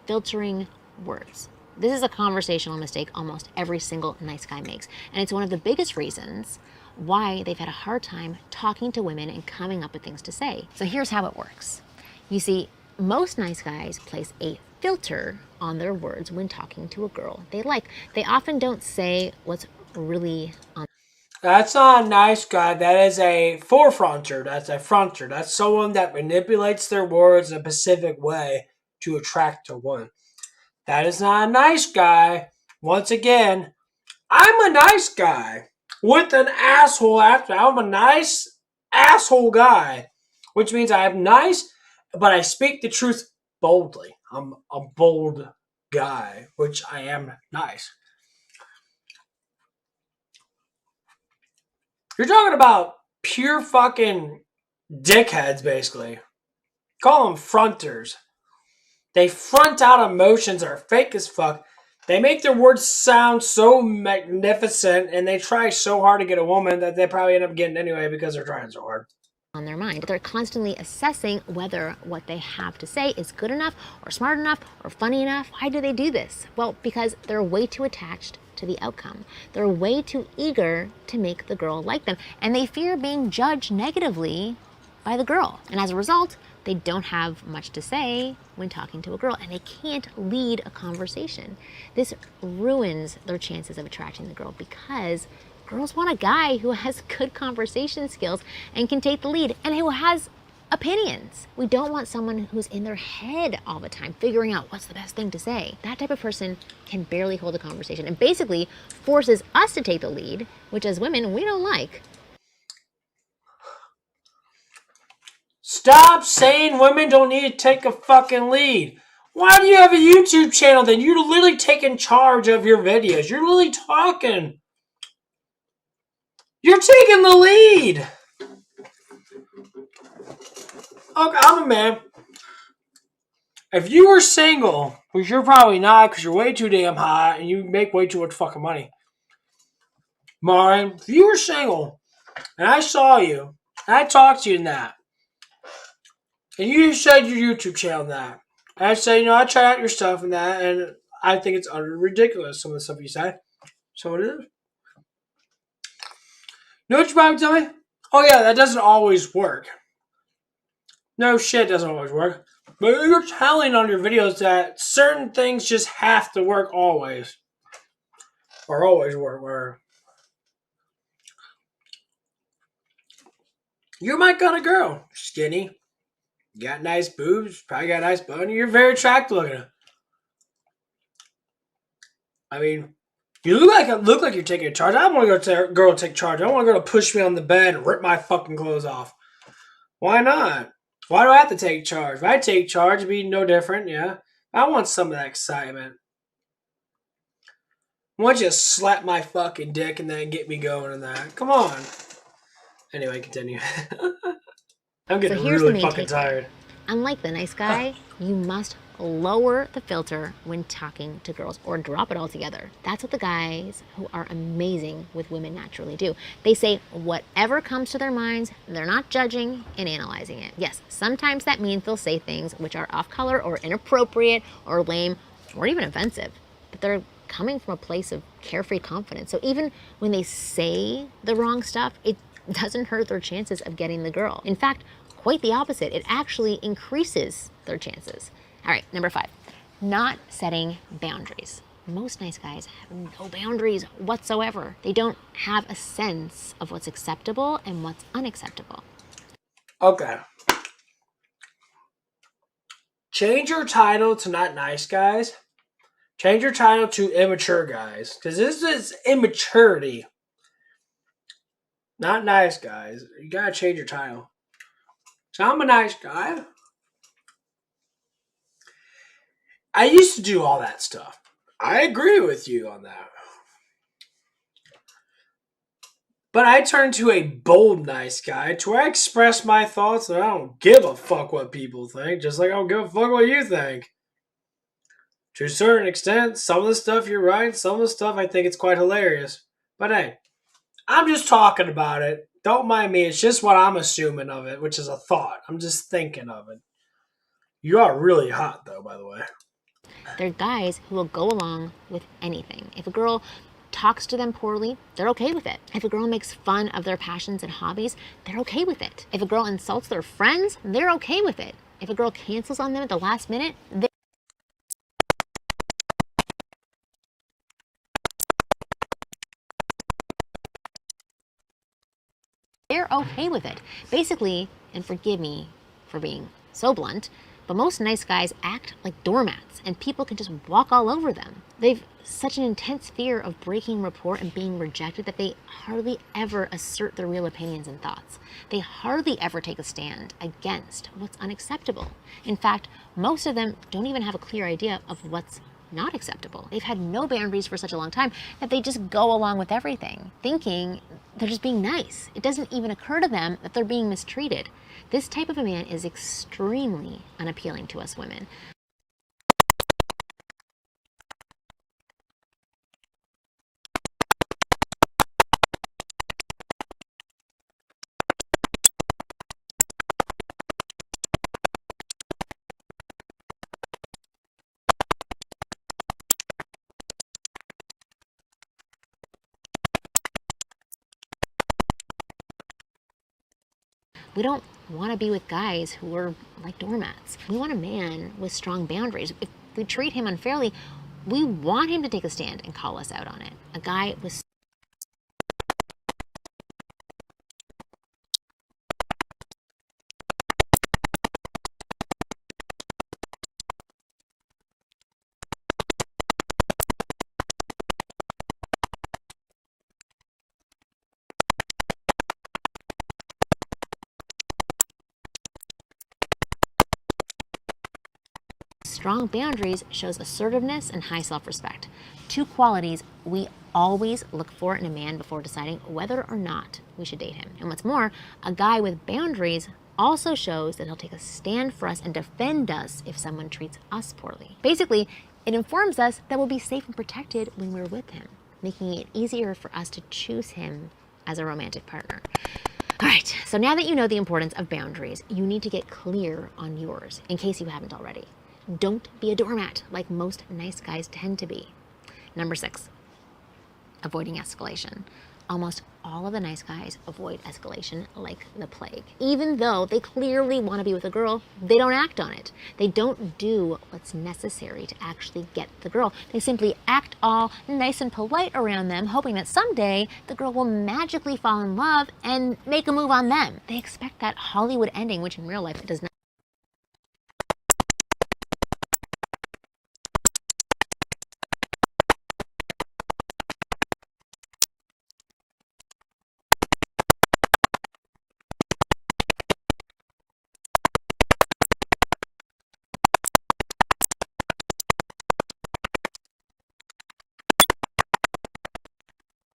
filtering words. This is a conversational mistake almost every single nice guy makes, and it's one of the biggest reasons why they've had a hard time talking to women and coming up with things to say. So here's how it works. You see, most nice guys place a filter on their words when talking to a girl they like. They often don't say what's really on. That's not a nice guy. That is a forefronter. That's a fronter. That's someone that manipulates their words in a specific way to attract a woman. That is not a nice guy. Once again, I'm a nice guy with an asshole after. I'm a nice asshole guy, which means I'm nice, but I speak the truth boldly. I'm a bold guy, which I am nice. You're talking about pure fucking dickheads, basically. Call them fronters. They front out emotions that are fake as fuck. They make their words sound so magnificent, and they try so hard to get a woman that they probably end up getting anyway because they're trying so hard. On their mind. They're constantly assessing whether what they have to say is good enough or smart enough or funny enough. Why do they do this? Well, because they're way too attached to the outcome. They're way too eager to make the girl like them, and they fear being judged negatively by the girl. And as a result, they don't have much to say when talking to a girl, and they can't lead a conversation. This ruins their chances of attracting the girl because girls want a guy who has good conversation skills and can take the lead and who has opinions. We don't want someone who's in their head all the time, figuring out what's the best thing to say. That type of person can barely hold a conversation and basically forces us to take the lead, which as women, we don't like. Stop saying women don't need to take a fucking lead. Why do you have a YouTube channel then? You're literally taking charge of your videos. You're literally talking. You're taking the lead. Okay, I'm a man. If you were single, which you're probably not because you're way too damn hot and you make way too much fucking money. Marni, if you were single and I saw you and I talked to you in that, and you said your YouTube channel that, and I say, I tried out your stuff and that, and I think it's utterly ridiculous, some of the stuff you say. So it is. You know what you probably tell me? Oh yeah, that doesn't always work. No shit, doesn't always work. But you're telling on your videos that certain things just have to work always. Or always work. Where you might got a girl, skinny, got nice boobs, probably got a nice butt, and you're very attractive looking. I mean, you look like you're taking charge. I don't want to go to girl take charge. I don't want a girl to push me on the bed and rip my fucking clothes off. Why not? Why do I have to take charge? If I take charge, it'd be no different, yeah. I want some of that excitement. Why don't you slap my fucking dick and then get me going in that? Come on. Anyway, continue. I'm getting really fucking tired. Unlike the nice guy, you must lower the filter when talking to girls or drop it altogether. That's what the guys who are amazing with women naturally do. They say whatever comes to their minds, they're not judging and analyzing it. Yes, sometimes that means they'll say things which are off color or inappropriate or lame or even offensive, but they're coming from a place of carefree confidence. So even when they say the wrong stuff, it doesn't hurt their chances of getting the girl. In fact, quite the opposite. It actually increases their chances. All right, number 5, not setting boundaries. Most nice guys have no boundaries whatsoever. They don't have a sense of what's acceptable and what's unacceptable. Okay. Change your title to not nice guys. Change your title to immature guys. Because this is immaturity. Not nice guys. You gotta change your title. So I'm a nice guy. I used to do all that stuff. I agree with you on that. But I turn to a bold, nice guy to where I express my thoughts and I don't give a fuck what people think, just like I don't give a fuck what you think. To a certain extent, some of the stuff you're right, some of the stuff I think it's quite hilarious. But hey, I'm just talking about it. Don't mind me, it's just what I'm assuming of it, which is a thought. I'm just thinking of it. You are really hot, though, by the way. They're guys who will go along with anything. If a girl talks to them poorly, they're okay with it. If a girl makes fun of their passions and hobbies, they're okay with it. If a girl insults their friends, they're okay with it. If a girl cancels on them at the last minute, they're okay with it. Basically, and forgive me for being so blunt, but most nice guys act like doormats and people can just walk all over them. They've such an intense fear of breaking rapport and being rejected that they hardly ever assert their real opinions and thoughts. They hardly ever take a stand against what's unacceptable. In fact, most of them don't even have a clear idea of what's not acceptable. They've had no boundaries for such a long time that they just go along with everything, thinking they're just being nice. It doesn't even occur to them that they're being mistreated. This type of a man is extremely unappealing to us women. We don't want to be with guys who are like doormats. We want a man with strong boundaries. If we treat him unfairly, we want him to take a stand and call us out on it. A guy with strong boundaries shows assertiveness and high self-respect. Two qualities we always look for in a man before deciding whether or not we should date him. And what's more, a guy with boundaries also shows that he'll take a stand for us and defend us if someone treats us poorly. Basically, it informs us that we'll be safe and protected when we're with him, making it easier for us to choose him as a romantic partner. All right, so now that you know the importance of boundaries, you need to get clear on yours, in case you haven't already. Don't be a doormat like most nice guys tend to be. Number 6, avoiding escalation. Almost all of the nice guys avoid escalation like the plague. Even though they clearly want to be with a girl, they don't act on it. They don't do what's necessary to actually get the girl. They simply act all nice and polite around them, hoping that someday the girl will magically fall in love and make a move on them. They expect that Hollywood ending, which in real life it does not.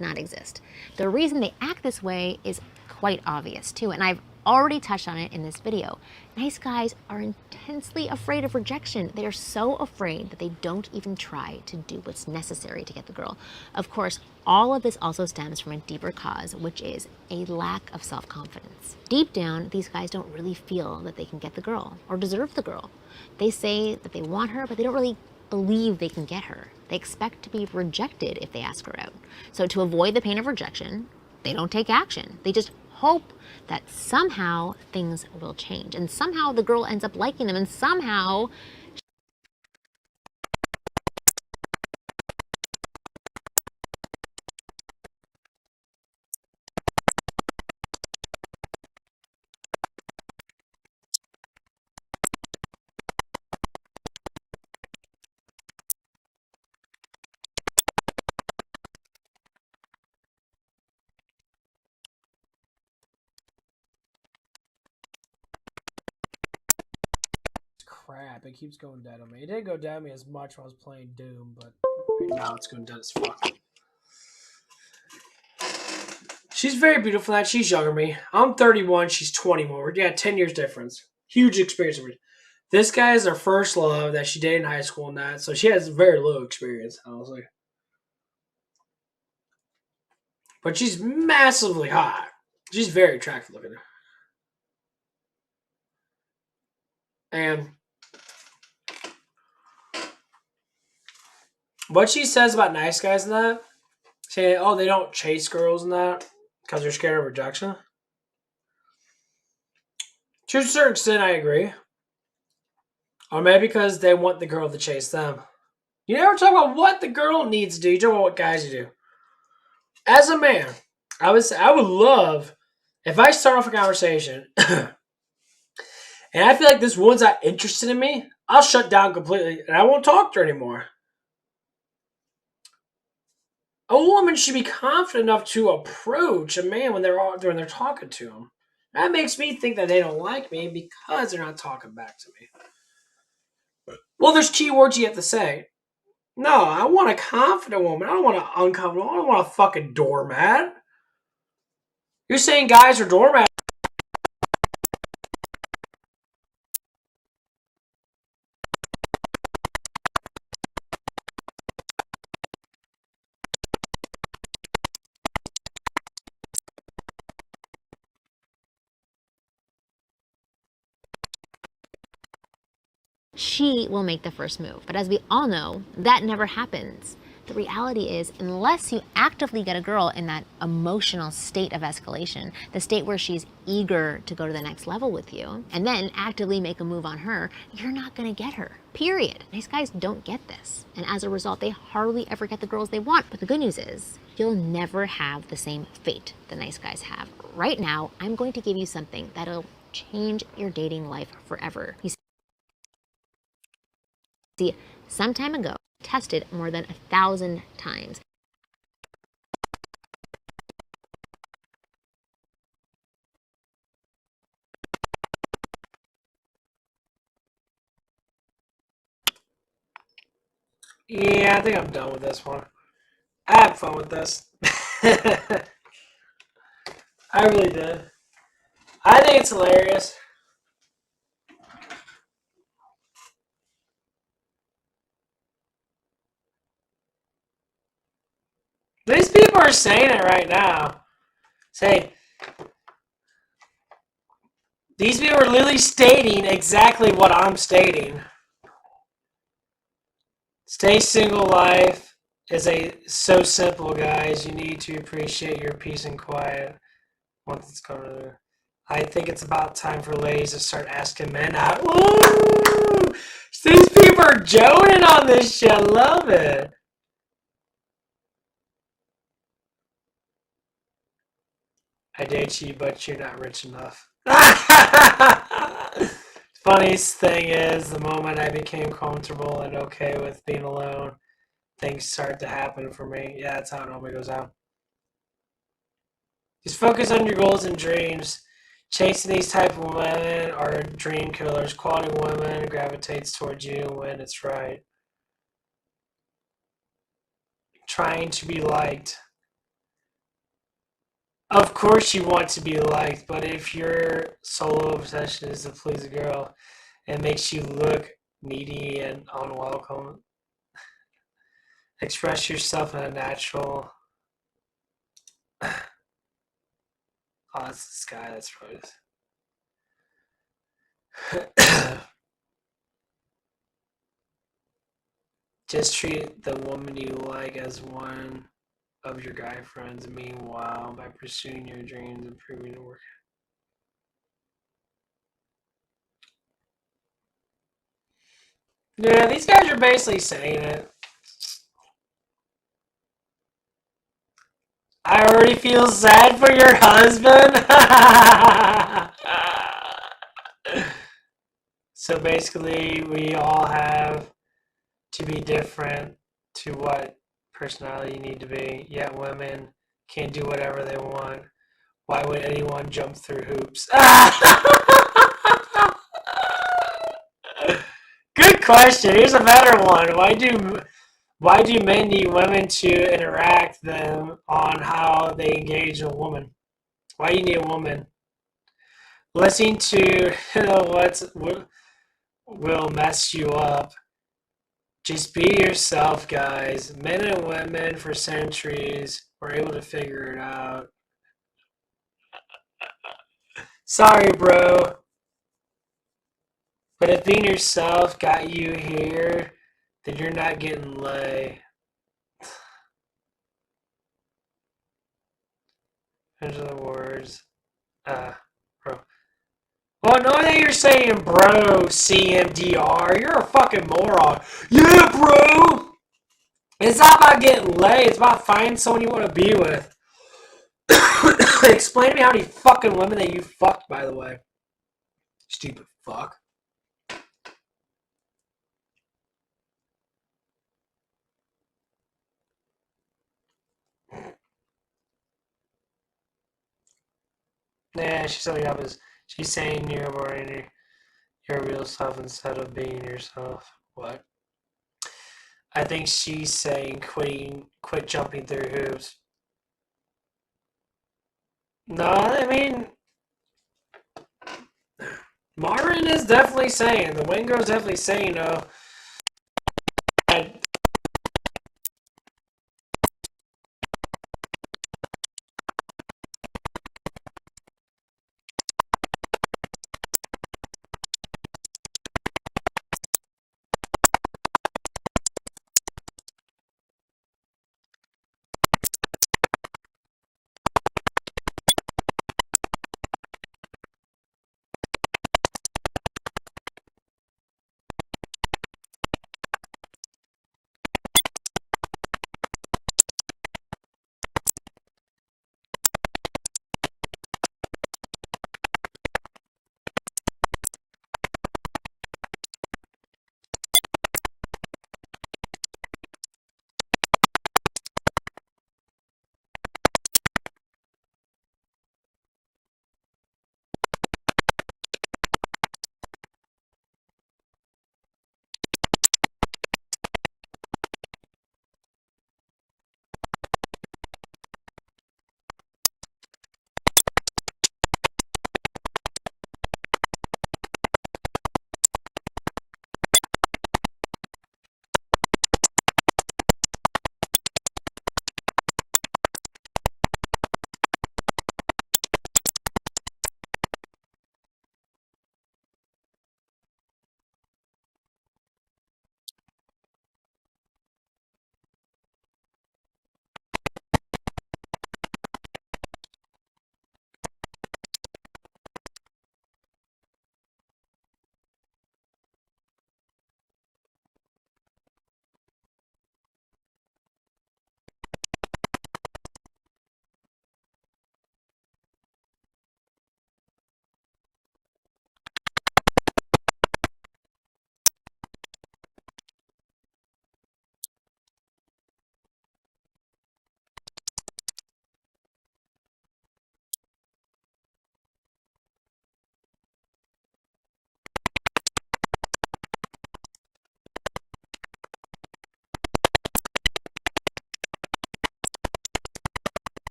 Not exist. The reason they act this way is quite obvious too, and I've already touched on it in this video. Nice guys are intensely afraid of rejection. They are so afraid that they don't even try to do what's necessary to get the girl. Of course, all of this also stems from a deeper cause, which is a lack of self-confidence. Deep down, these guys don't really feel that they can get the girl or deserve the girl. They say that they want her, but they don't really believe they can get her. They expect to be rejected if they ask her out. So to avoid the pain of rejection, they don't take action. They just hope that somehow things will change and somehow the girl ends up liking them and somehow Crap, it keeps going dead on me. It didn't go dead on me as much when I was playing Doom, but right now it's going dead as fuck. She's very beautiful. That she's younger than me. I'm 31. She's 21. Yeah, 10 years difference. Huge experience. This guy is her first love that she dated in high school and that, so she has very little experience, honestly. But she's massively hot. She's very attractive looking. And what she says about nice guys and that, saying, oh, they don't chase girls and that because they're scared of rejection. To a certain extent, I agree. Or maybe because they want the girl to chase them. You never talk about what the girl needs to do. You talk about what guys do. As a man, I would love if I start off a conversation and I feel like this one's not interested in me, I'll shut down completely and I won't talk to her anymore. A woman should be confident enough to approach a man when they're talking to him. That makes me think that they don't like me because they're not talking back to me. Well, there's key words you have to say. No, I want a confident woman. I don't want an uncomfortable. I don't want a fucking doormat. You're saying guys are doormats. She will make the first move. But as we all know, that never happens. The reality is, unless you actively get a girl in that emotional state of escalation, the state where she's eager to go to the next level with you, and then actively make a move on her, you're not gonna get her, period. Nice guys don't get this. And as a result, they hardly ever get the girls they want. But the good news is, you'll never have the same fate the nice guys have. Right now, I'm going to give you something that'll change your dating life forever. You see, some time ago, tested more than 1,000 times. Yeah, I think I'm done with this one. I had fun with this. I really did. I think it's hilarious. These people are saying it right now. Say, these people are literally stating exactly what I'm stating. Stay single life is so simple, guys. You need to appreciate your peace and quiet. Once it's coming, I think it's about time for ladies to start asking men out. Woo! These people are joning on this shit. I love it. I date you, but you're not rich enough. Funniest thing is, the moment I became comfortable and okay with being alone, things start to happen for me. Yeah, that's how it normally goes out. Just focus on your goals and dreams. Chasing these type of women are dream killers. Quality women gravitates towards you when it's right. Trying to be liked. Of course you want to be liked, but if your solo obsession is to please a girl, it makes you look needy and unwelcome. Express yourself in a natural... Oh, that's this guy. That's probably this. Just treat the woman you like as one of your guy friends. Meanwhile, by pursuing your dreams, improving your work. Yeah, these guys are basically saying it. I already feel sad for your husband. So basically, we all have to be different to what personality you need to be. Yet women can't do whatever they want. Why would anyone jump through hoops? Good question. Here's a better one. Why do men need women to interact them on how they engage a woman? Why do you need a woman? Listening to will mess you up. Just be yourself, guys. Men and women for centuries were able to figure it out. Sorry, bro. But if being yourself got you here, then you're not getting laid. Those are the words. Bro. Well, no that you're saying bro, CMDR. You're a fucking moron. Yeah, bro! It's not about getting laid. It's about finding someone you want to be with. Explain to me how many fucking women that you fucked, by the way. Stupid fuck. Yeah, she's something up is she's saying you're wearing your real self instead of being yourself. What? I think she's saying quit jumping through hoops. No, I mean Marvin is definitely saying, the Wingirl's definitely saying,